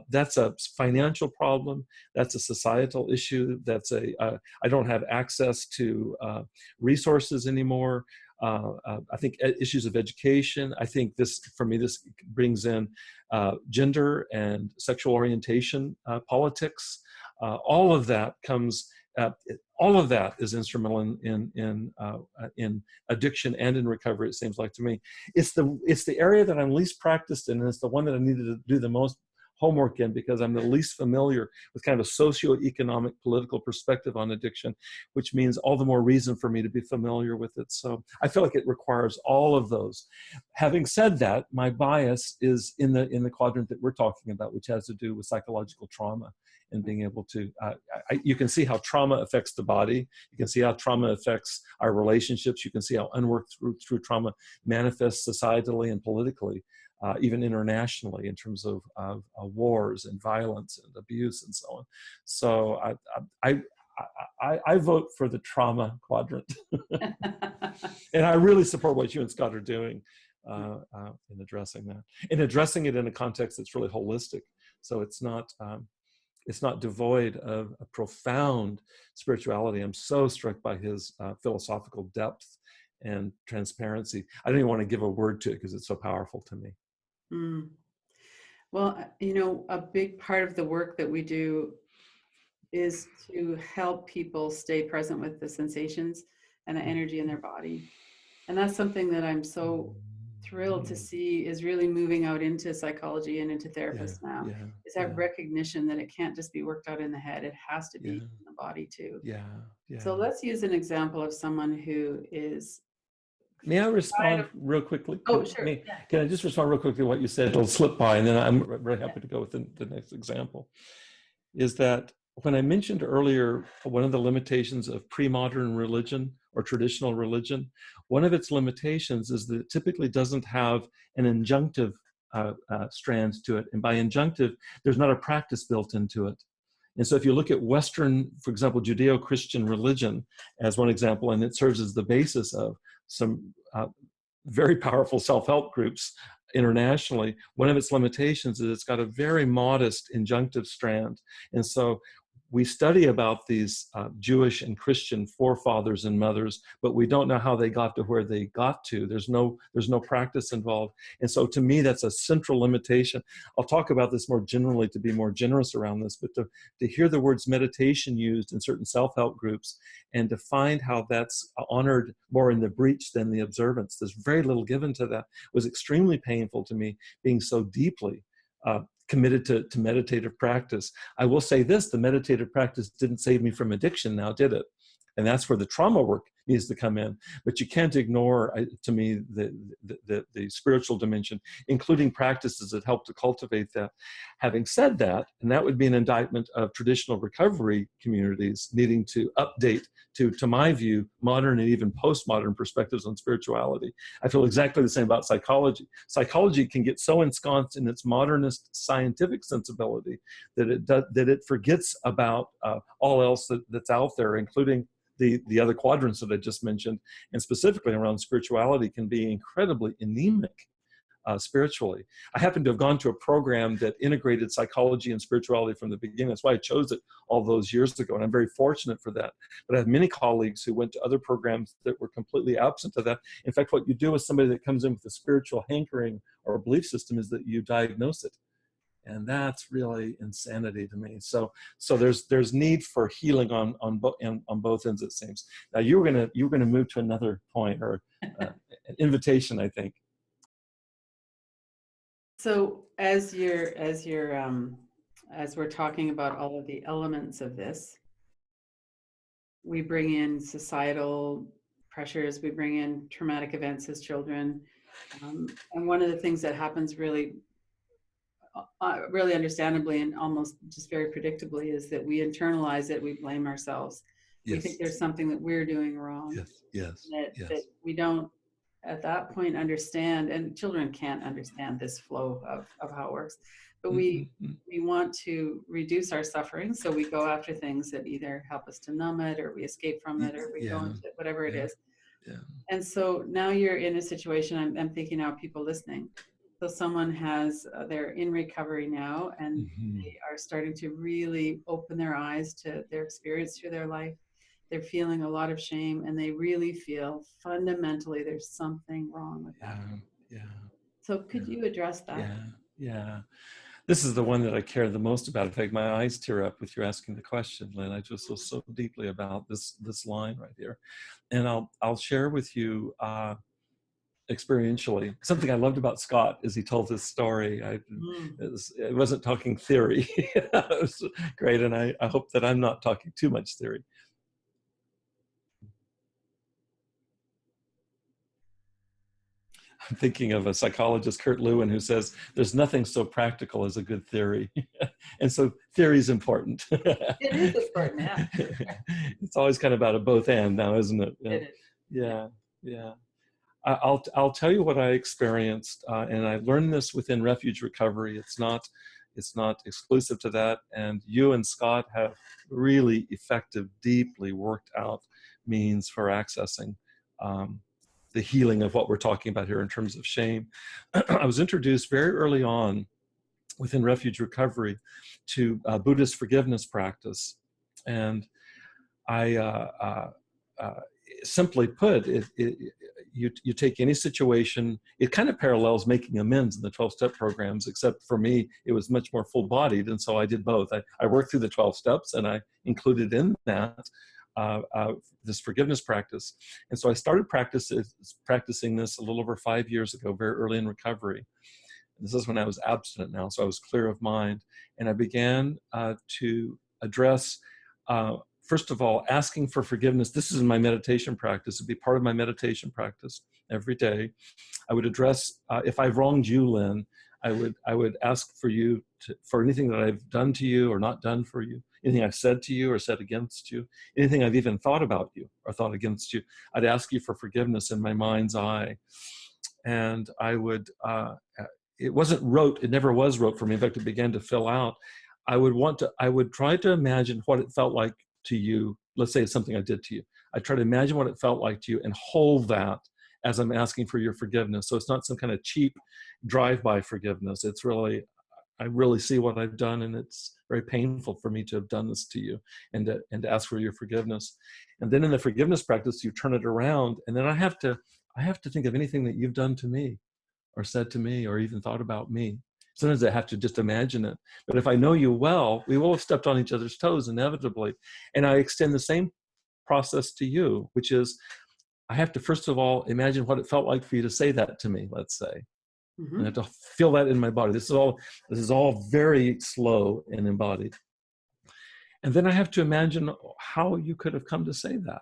that's a financial problem. That's a societal issue. That's I don't have access to resources anymore. I think issues of education. I think for me, this brings in gender and sexual orientation politics. All of that comes. All of that is instrumental in addiction and in recovery. It seems like to me, it's the area that I'm least practiced in, and it's the one that I needed to do the most homework in, because I'm the least familiar with kind of a socioeconomic political perspective on addiction, which means all the more reason for me to be familiar with it. So I feel like it requires all of those. Having said that, my bias is in the quadrant that we're talking about, which has to do with psychological trauma and being able to, you can see how trauma affects the body. You can see how trauma affects our relationships. You can see how unworked through trauma manifests societally and politically. Even internationally, in terms of wars and violence and abuse and so on. So I vote for the trauma quadrant. And I really support what you and Scott are doing in addressing that. And addressing it in a context that's really holistic. So it's not devoid of a profound spirituality. I'm so struck by his philosophical depth and transparency. I don't even want to give a word to it because it's so powerful to me. Mm. Well, a big part of the work that we do is to help people stay present with the sensations and the energy in their body. And that's something that I'm so thrilled to see is really moving out into psychology and into therapists now. Is that recognition that it can't just be worked out in the head, it has to be in the body too. So let's use an example of someone who is... May I respond real quickly? Oh, sure. Can I just respond real quickly to what you said? It'll slip by, and then I'm really happy to go with the next example. Is that when I mentioned earlier, one of the limitations of pre-modern religion or traditional religion, one of its limitations is that it typically doesn't have an injunctive strand to it. And by injunctive, there's not a practice built into it. And so if you look at Western, for example, Judeo-Christian religion as one example, and it serves as the basis of some very powerful self-help groups internationally, one of its limitations is it's got a very modest injunctive strand. And so we study about these Jewish and Christian forefathers and mothers, but we don't know how they got to where they got to. There's no practice involved. And so to me, that's a central limitation. I'll talk about this more generally to be more generous around this, but to hear the words meditation used in certain self-help groups and to find how that's honored more in the breach than the observance, there's very little given to that, was extremely painful to me, being so deeply committed to meditative practice. I will say this, the meditative practice didn't save me from addiction now, did it? And that's where the trauma work needs to come in. But you can't ignore, to me, the spiritual dimension, including practices that help to cultivate that. Having said that, and that would be an indictment of traditional recovery communities needing to update to my view, modern and even postmodern perspectives on spirituality. I feel exactly the same about psychology. Psychology can get so ensconced in its modernist scientific sensibility that it forgets about all else that's out there, including the other quadrants that I just mentioned, and specifically around spirituality can be incredibly anemic spiritually. I happen to have gone to a program that integrated psychology and spirituality from the beginning. That's why I chose it all those years ago, and I'm very fortunate for that. But I have many colleagues who went to other programs that were completely absent of that. In fact, what you do with somebody that comes in with a spiritual hankering or belief system is that you diagnose it. And that's really insanity to me. So there's need for healing on both ends, it seems. Now you were gonna move to another point, or an invitation, I think. So as we're talking about all of the elements of this, we bring in societal pressures, we bring in traumatic events as children, and one of the things that happens really understandably and almost just very predictably is that we internalize it, we blame ourselves. Yes. We think there's something that we're doing wrong. Yes. That we don't at that point understand, and children can't understand this flow of how it works. But we want to reduce our suffering, so we go after things that either help us to numb it, or we escape from it, or we go into it, whatever it is. And so now you're in a situation, I'm thinking now, people listening. So someone they're in recovery now, and they are starting to really open their eyes to their experience through their life. They're feeling a lot of shame, and they really feel fundamentally there's something wrong with that. So could you address that? Yeah. This is the one that I care the most about. In fact, my eyes tear up with you asking the question, Lynn. I just feel so deeply about this line right here. And I'll share with you experientially. Something I loved about Scott is he told this story. It wasn't talking theory. It was great, and I hope that I'm not talking too much theory. I'm thinking of a psychologist, Kurt Lewin, who says, there's nothing so practical as a good theory. And so theory is important. It is important, yeah. It's always kind of about a both and now, isn't it? It is. Yeah. I'll tell you what I experienced, and I learned this within refuge recovery. It's not exclusive to that. And you and Scott have really effective, deeply worked out means for accessing the healing of what we're talking about here in terms of shame. I was introduced very early on within refuge recovery to Buddhist forgiveness practice. And I simply put, you take any situation, it kind of parallels making amends in the 12-step programs, except for me, it was much more full-bodied, and so I did both. I worked through the 12 steps, and I included in that this forgiveness practice. And so I started practicing this a little over 5 years ago, very early in recovery. This is when I was abstinent now, so I was clear of mind. And I began to address first of all, asking for forgiveness. This is in my meditation practice. It'd be part of my meditation practice every day. I would address, if I've wronged you, Lynn, I would ask for you for anything that I've done to you or not done for you, anything I've said to you or said against you, anything I've even thought about you or thought against you. I'd ask you for forgiveness in my mind's eye. And I would, it wasn't rote, it never was rote for me. In fact, it began to fill out. I would try to imagine what it felt like to you. Let's say it's something I did to you. I try to imagine what it felt like to you and hold that as I'm asking for your forgiveness. So it's not some kind of cheap drive-by forgiveness. It's really, I really see what I've done, and it's very painful for me to have done this to you, and to ask for your forgiveness. And then in the forgiveness practice, you turn it around, and then I have to think of anything that you've done to me or said to me or even thought about me. Sometimes I have to just imagine it. But if I know you well, we will have stepped on each other's toes inevitably. And I extend the same process to you, which is I have to, first of all, imagine what it felt like for you to say that to me, let's say. And I have to feel that in my body. This is all very slow and embodied. And then I have to imagine how you could have come to say that.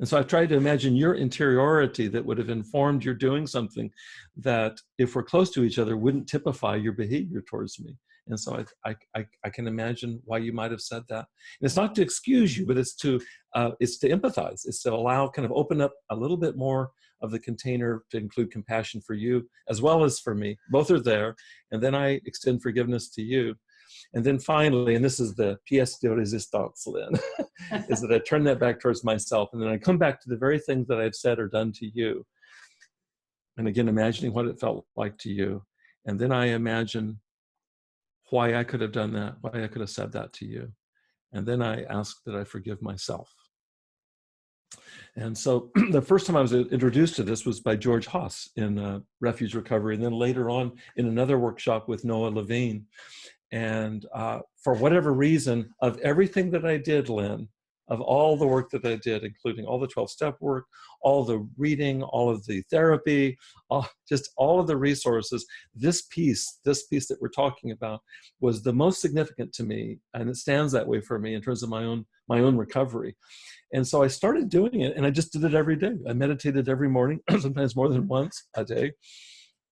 And so I've tried to imagine your interiority that would have informed your doing something that, if we're close to each other, wouldn't typify your behavior towards me. And so I can imagine why you might have said that. And it's not to excuse you, but it's to empathize. It's to allow, kind of open up a little bit more of the container to include compassion for you as well as for me. Both are there. And then I extend forgiveness to you. And then finally, and this is the pièce de résistance, Lynn, is that I turn that back towards myself. And then I come back to the very things that I've said or done to you. And again, imagining what it felt like to you. And then I imagine why I could have done that, why I could have said that to you. And then I ask that I forgive myself. And so the first time I was introduced to this was by George Haas in Refuge Recovery, and then later on in another workshop with Noah Levine. And for whatever reason, of everything that I did, Lynn, of all the work that I did, including all the 12-step work, all the reading, all of the therapy, just all of the resources, this piece that we're talking about was the most significant to me, and it stands that way for me in terms of my own recovery. And so I started doing it, and I just did it every day. I meditated every morning, sometimes more than once a day.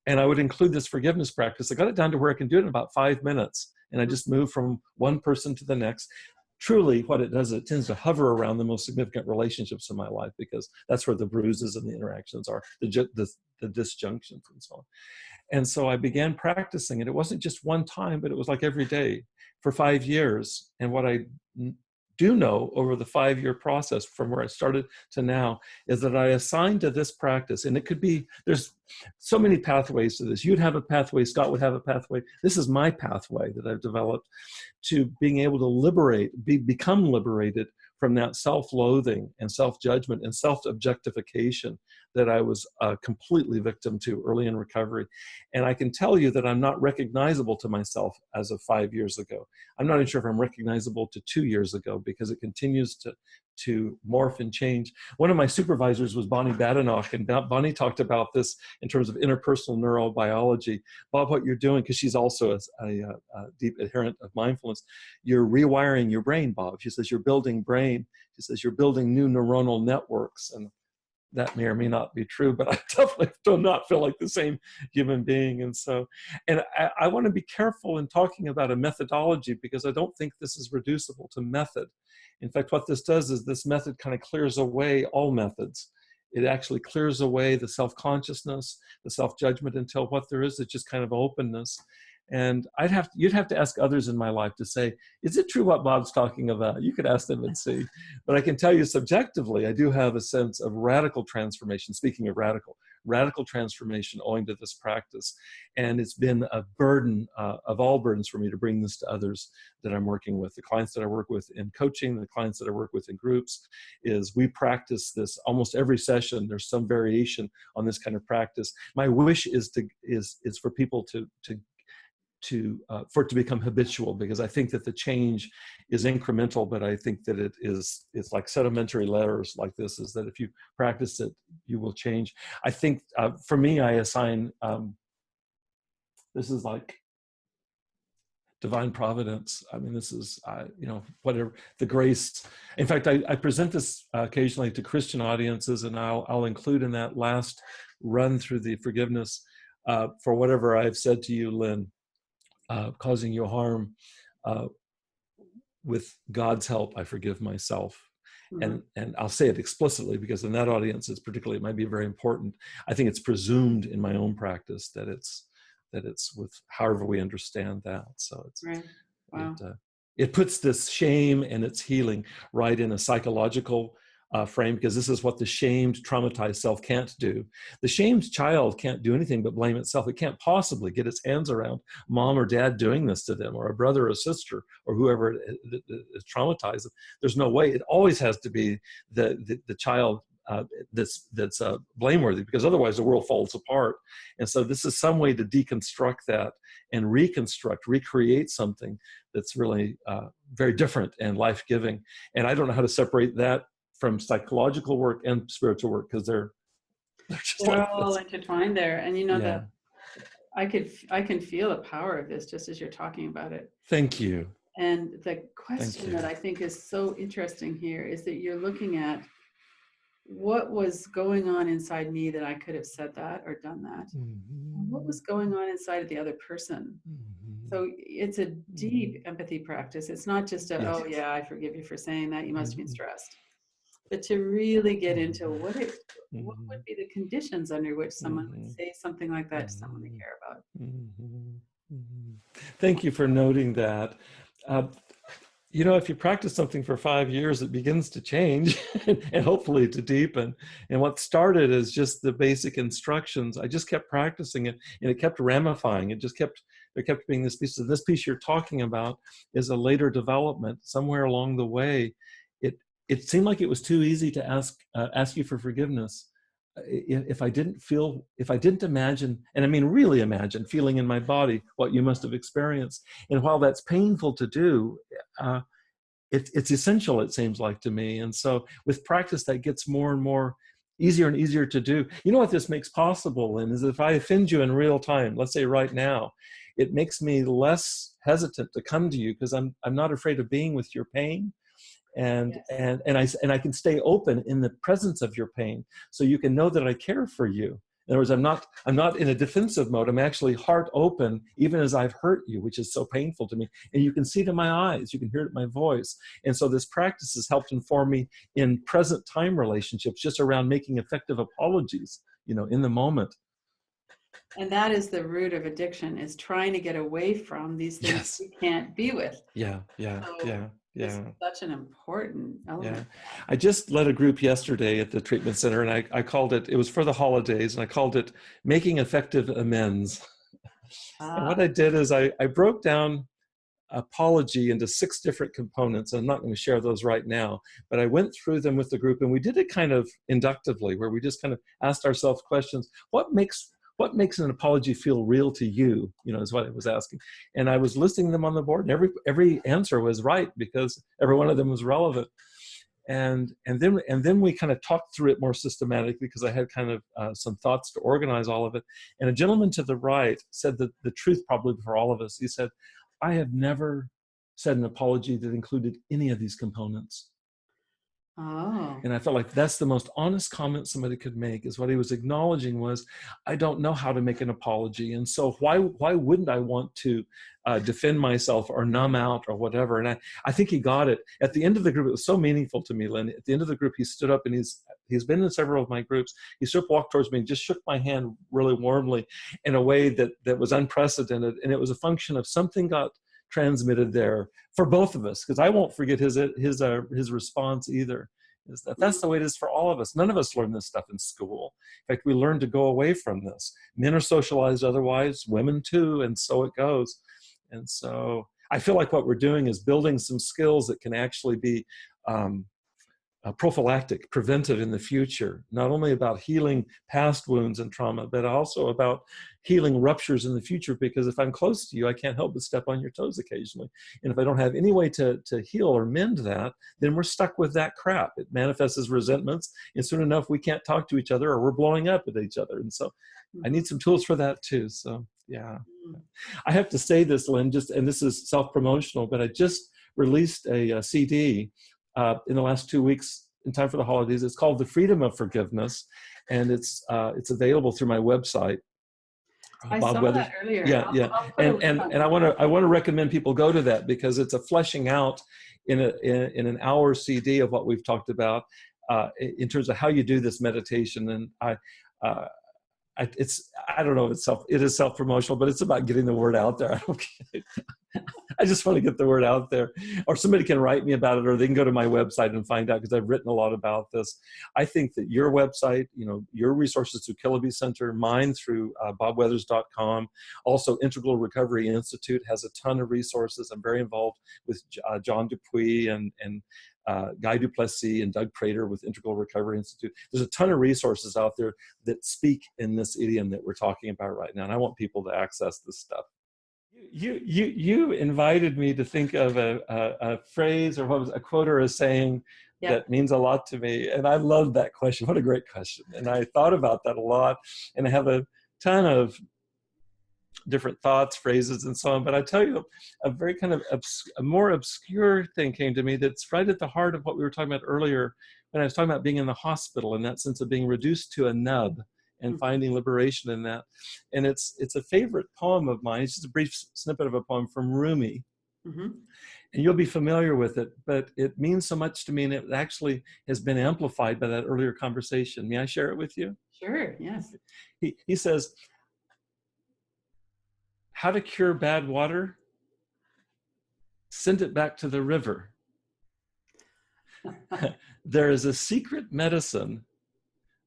And I would include this forgiveness practice. I got it down to where I can do it in about 5 minutes. And I just move from one person to the next. Truly, what it does, it tends to hover around the most significant relationships in my life, because that's where the bruises and the interactions are, the disjunctions and so on. And so I began practicing, and it wasn't just one time, but it was like every day for 5 years. And what I do know over the 5-year process from where I started to now is that I assigned to this practice, and it could be, there's so many pathways to this. You'd have a pathway, Scott would have a pathway. This is my pathway that I've developed to being able to become liberated from that self-loathing and self-judgment and self-objectification that I was completely victim to early in recovery. And I can tell you that I'm not recognizable to myself as of 5 years ago. I'm not even sure if I'm recognizable to 2 years ago, because it continues to morph and change. One of my supervisors was Bonnie Badenoch, and Bonnie talked about this in terms of interpersonal neurobiology. Bob, what you're doing, because she's also a deep adherent of mindfulness, you're rewiring your brain, Bob. She says you're building brain. She says you're building new neuronal networks. And that may or may not be true, but I definitely do not feel like the same human being. And so, and I want to be careful in talking about a methodology, because I don't think this is reducible to method. In fact, what this does is this method kind of clears away all methods. It actually clears away the self-consciousness, the self-judgment, until what there is just kind of openness. And you'd have to ask others in my life to say, is it true what Bob's talking about? You could ask them and see. But I can tell you subjectively, I do have a sense of radical transformation. Speaking of radical transformation owing to this practice. And it's been a burden of all burdens for me to bring this to others that I'm working with. The clients that I work with in coaching, the clients that I work with in groups, is we practice this almost every session. There's some variation on this kind of practice. My wish is for people for it to become habitual, because I think that the change is incremental, but I think that it's like sedimentary layers like this, is that if you practice it, you will change. I think for me, I assign, this is like divine providence. I mean, this is, whatever the grace. In fact, I present this occasionally to Christian audiences, and I'll include in that last run through the forgiveness for whatever I've said to you, Lynn, causing you harm. With God's help, I forgive myself. Mm-hmm. And I'll say it explicitly, because in that audience, it might be very important. I think it's presumed in my own practice that it's with however we understand that. So it's right. Wow. It puts this shame and its healing right in a psychological frame, because this is what the shamed, traumatized self can't do. The shamed child can't do anything but blame itself. It can't possibly get its hands around mom or dad doing this to them, or a brother or a sister, or whoever is traumatized. There's no way. It always has to be the child that's blameworthy, because otherwise the world falls apart. And so this is some way to deconstruct that and recreate something that's really very different and life-giving. And I don't know how to separate that from psychological work and spiritual work, because they're all intertwined there. And that I can feel the power of this just as you're talking about it. Thank you. And the question that I think is so interesting here is that you're looking at what was going on inside me that I could have said that or done that? And what was going on inside of the other person? So it's a deep empathy practice. It's not just a, Yes. oh yeah, I forgive you for saying that. You must have been stressed. But to really get into what would be the conditions under which someone would say something like that to someone they care about. Thank you for noting that. You know, if you practice something for 5 years, it begins to change and hopefully to deepen. And what started as just the basic instructions, I just kept practicing it, and it kept ramifying. There kept being this piece. So this piece you're talking about is a later development. Somewhere along the way, it seemed like it was too easy to ask you for forgiveness. If I didn't imagine, and I mean really imagine, feeling in my body what you must have experienced. And while that's painful to do, it's essential, it seems like to me. And so with practice, that gets more and more easier and easier to do. You know what this makes possible, Lynn, is if I offend you in real time, let's say right now, it makes me less hesitant to come to you because I'm not afraid of being with your pain. And I can stay open in the presence of your pain, so you can know that I care for you. In other words, I'm not in a defensive mode. I'm actually heart open, even as I've hurt you, which is so painful to me. And you can see it in my eyes, you can hear it in my voice. And so this practice has helped inform me in present time relationships, just around making effective apologies, you know, in the moment. And that is the root of addiction, is trying to get away from these things you can't be with. So it's such an important element. Yeah. I just led a group yesterday at the treatment center, and I called it was for the holidays, and I called it Making Effective Amends. And what I did is I broke down apology into 6 different components. I'm not going to share those right now, but I went through them with the group, and we did it kind of inductively, where we just kind of asked ourselves questions. What makes an apology feel real to you? You know, is what I was asking. And I was listing them on the board, and every answer was right, because every one of them was relevant. And then we kind of talked through it more systematically, because I had kind of some thoughts to organize all of it. And a gentleman to the right said that the truth probably for all of us. He said, I have never said an apology that included any of these components. And I felt like that's the most honest comment somebody could make, is what he was acknowledging was, I don't know how to make an apology. And so why wouldn't I want to defend myself or numb out or whatever? And I think he got it. At the end of the group, it was so meaningful to me, Lynn. At the end of the group, he stood up, and he's been in several of my groups. He stood up, walked towards me, and just shook my hand really warmly in a way that was unprecedented. And it was a function of something got transmitted there for both of us, because I won't forget his response either. Is that's the way it is for all of us. None of us learn this stuff in school. In fact, we learn to go away from this. Men are socialized otherwise, women too, and so it goes. And so I feel like what we're doing is building some skills that can actually be prophylactic, preventive in the future, not only about healing past wounds and trauma, but also about healing ruptures in the future. Because if I'm close to you, I can't help but step on your toes occasionally. And if I don't have any way to heal or mend that, then we're stuck with that crap. It manifests as resentments, and soon enough, we can't talk to each other, or we're blowing up at each other. And so I need some tools for that too. So yeah. I have to say this, Lynn, and this is self-promotional, but I just released a CD in the last 2 weeks in time for the holidays. It's called The Freedom of Forgiveness, and it's available through my website. I saw that earlier. Yeah. And I want to recommend people go to that, because it's a fleshing out in an hour CD of what we've talked about in terms of how you do this meditation. And I don't know if it is self-promotional, but it's about getting the word out there. I just want to get the word out there, or somebody can write me about it, or they can go to my website and find out, because I've written a lot about this. I think that your website, you know, your resources through Kiloby Center, mine through bobweathers.com, also Integral Recovery Institute has a ton of resources. I'm very involved with John Dupuy and Guy Duplessis and Doug Prater with Integral Recovery Institute. There's a ton of resources out there that speak in this idiom that we're talking about right now, and I want people to access this stuff. You invited me to think of a phrase, or what was a quote or a saying that means a lot to me, and I love that question. What a great question! And I thought about that a lot, and I have a ton of different thoughts, phrases, and so on. But I tell you, a very kind of a more obscure thing came to me that's right at the heart of what we were talking about earlier when I was talking about being in the hospital, in that sense of being reduced to a nub and finding liberation in that. And it's a favorite poem of mine. It's just a brief snippet of a poem from Rumi. Mm-hmm. And you'll be familiar with it, but it means so much to me, and it actually has been amplified by that earlier conversation. May I share it with you? Sure, yes. He says, how to cure bad water? Send it back to the river. There is a secret medicine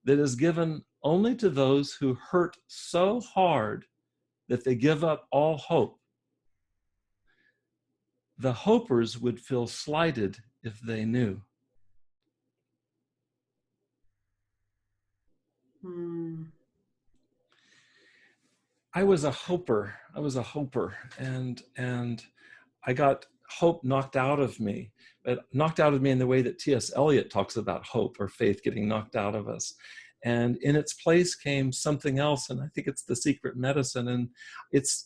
that is given only to those who hurt so hard that they give up all hope. The hopers would feel slighted if they knew. I was a hoper, and I got hope knocked out of me, but knocked out of me in the way that T.S. Eliot talks about hope or faith getting knocked out of us. And in its place came something else, and I think it's the secret medicine. And it's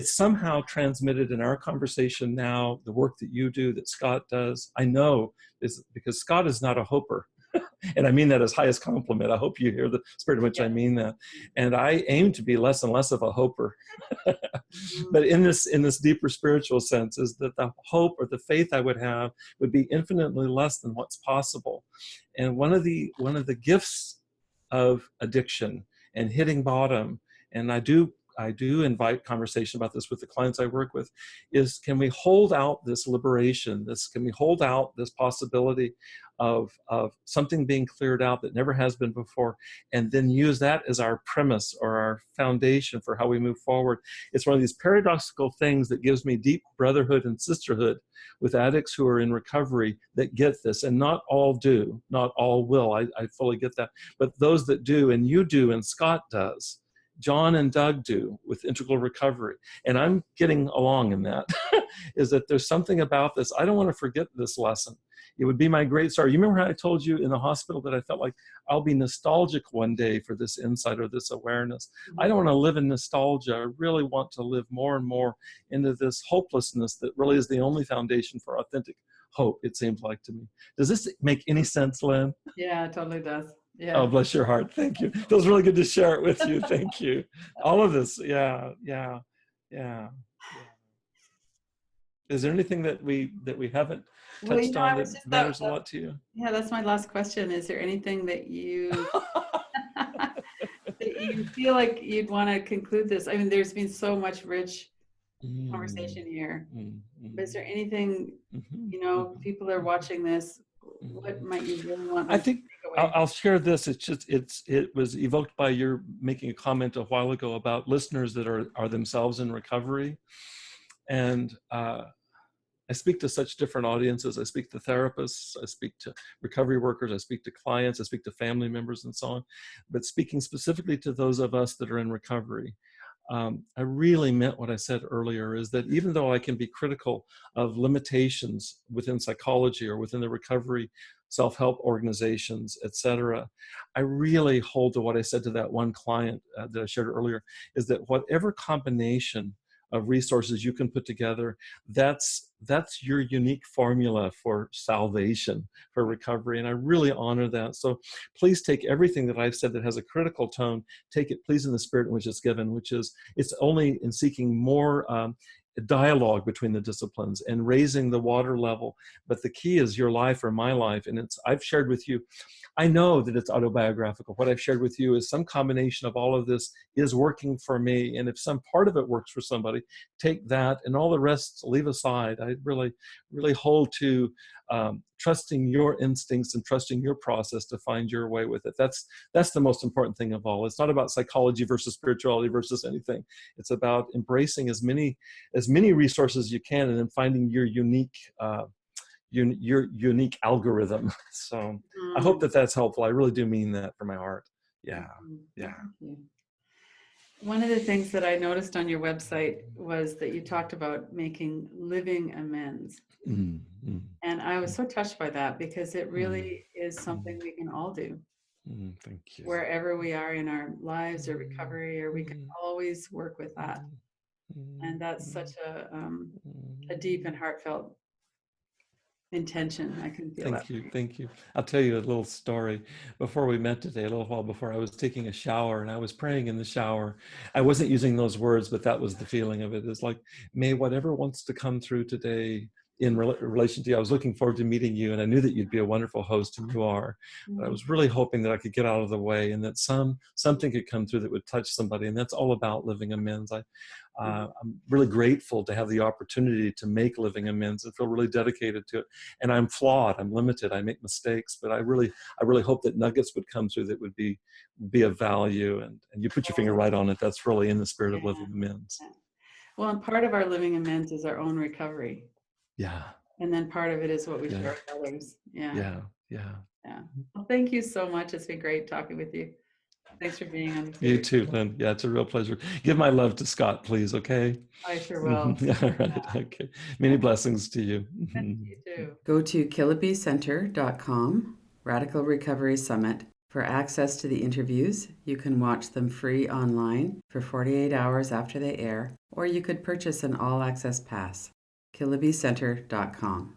somehow transmitted in our conversation now, the work that you do, that Scott does. I know is because Scott is not a hoper. And I mean that as highest compliment. I hope you hear the spirit in which I mean that. And I aim to be less and less of a hoper. But in this deeper spiritual sense, is that the hope or the faith I would have would be infinitely less than what's possible. And one of the gifts of addiction and hitting bottom, and I do invite conversation about this with the clients I work with, is can we hold out this liberation? Can we hold out this possibility of something being cleared out that never has been before, and then use that as our premise or our foundation for how we move forward? It's one of these paradoxical things that gives me deep brotherhood and sisterhood with addicts who are in recovery that get this, and not all do, not all will. I fully get that. But those that do, and you do, and Scott does, John and Doug do with integral recovery, and I'm getting along in that, is that there's something about this. I don't want to forget this lesson. It would be my great story. You remember how I told you in the hospital that I felt like I'll be nostalgic one day for this insight or this awareness? I don't want to live in nostalgia. I really want to live more and more into this hopelessness that really is the only foundation for authentic hope, it seems like to me. Does this make any sense, Lynn? Yeah, it totally does. Yeah. Oh, bless your heart. Thank you. Feels really good to share it with you. Thank you. All of this. Yeah. Is there anything that we haven't touched on that matters a lot to you? Yeah, that's my last question. Is there anything that you that you feel like you'd want to conclude this? I mean, there's been so much rich conversation here. But is there anything, people are watching this, what might you really want? I think I'll share this. It was evoked by your making a comment a while ago about listeners that are themselves in recovery. And I speak to such different audiences. I speak to therapists, I speak to recovery workers, I speak to clients, I speak to family members and so on. But speaking specifically to those of us that are in recovery, I really meant what I said earlier, is that even though I can be critical of limitations within psychology or within the recovery self-help organizations, etc., I really hold to what I said to that one client that I shared earlier, is that whatever combination of resources you can put together, that's your unique formula for salvation, for recovery. And I really honor that. So please take everything that I've said that has a critical tone, take it please in the spirit in which it's given, which is it's only in seeking more dialogue between the disciplines and raising the water level. But the key is your life or my life. And I've shared with you, I know that it's autobiographical. What I've shared with you is some combination of all of this is working for me. And if some part of it works for somebody, take that, and all the rest leave aside. I really, really hold to trusting your instincts and trusting your process to find your way with it. That's the most important thing of all. It's not about psychology versus spirituality versus anything. It's about embracing as many resources as you can, and then finding your unique your unique algorithm. So I hope that that's helpful. I really do mean that from my heart. Yeah. One of the things that I noticed on your website was that you talked about making living amends. And I was so touched by that, because it really is something we can all do. Thank you. wherever we are in our lives or recovery, or we can always work with that. And that's such a deep and heartfelt intention. I can feel that. Thank you. Thank you. I'll tell you a little story. Before we met today, a little while before, I was taking a shower and I was praying in the shower. I wasn't using those words, but that was the feeling of it. It's like, may whatever wants to come through today in relation to you. I was looking forward to meeting you, and I knew that you'd be a wonderful host, and you are. But I was really hoping that I could get out of the way and that something could come through that would touch somebody. And that's all about living amends. I'm really grateful to have the opportunity to make living amends. I feel really dedicated to it. And I'm flawed, I'm limited, I make mistakes, but I really hope that nuggets would come through that would be of value. And you put your finger right on it. That's really in the spirit of living amends. Well, and part of our living amends is our own recovery. Yeah. And then part of it is what we share with others. Yeah. Well, thank you so much. It's been great talking with you. Thanks for being on the series. You too, Lynn. Yeah, it's a real pleasure. Give my love to Scott, please, okay? I sure will. All right, okay. Many blessings to you. And you too. Go to kilobicenter.com, Radical Recovery Summit. For access to the interviews, you can watch them free online for 48 hours after they air, or you could purchase an all-access pass. kilobicenter.com.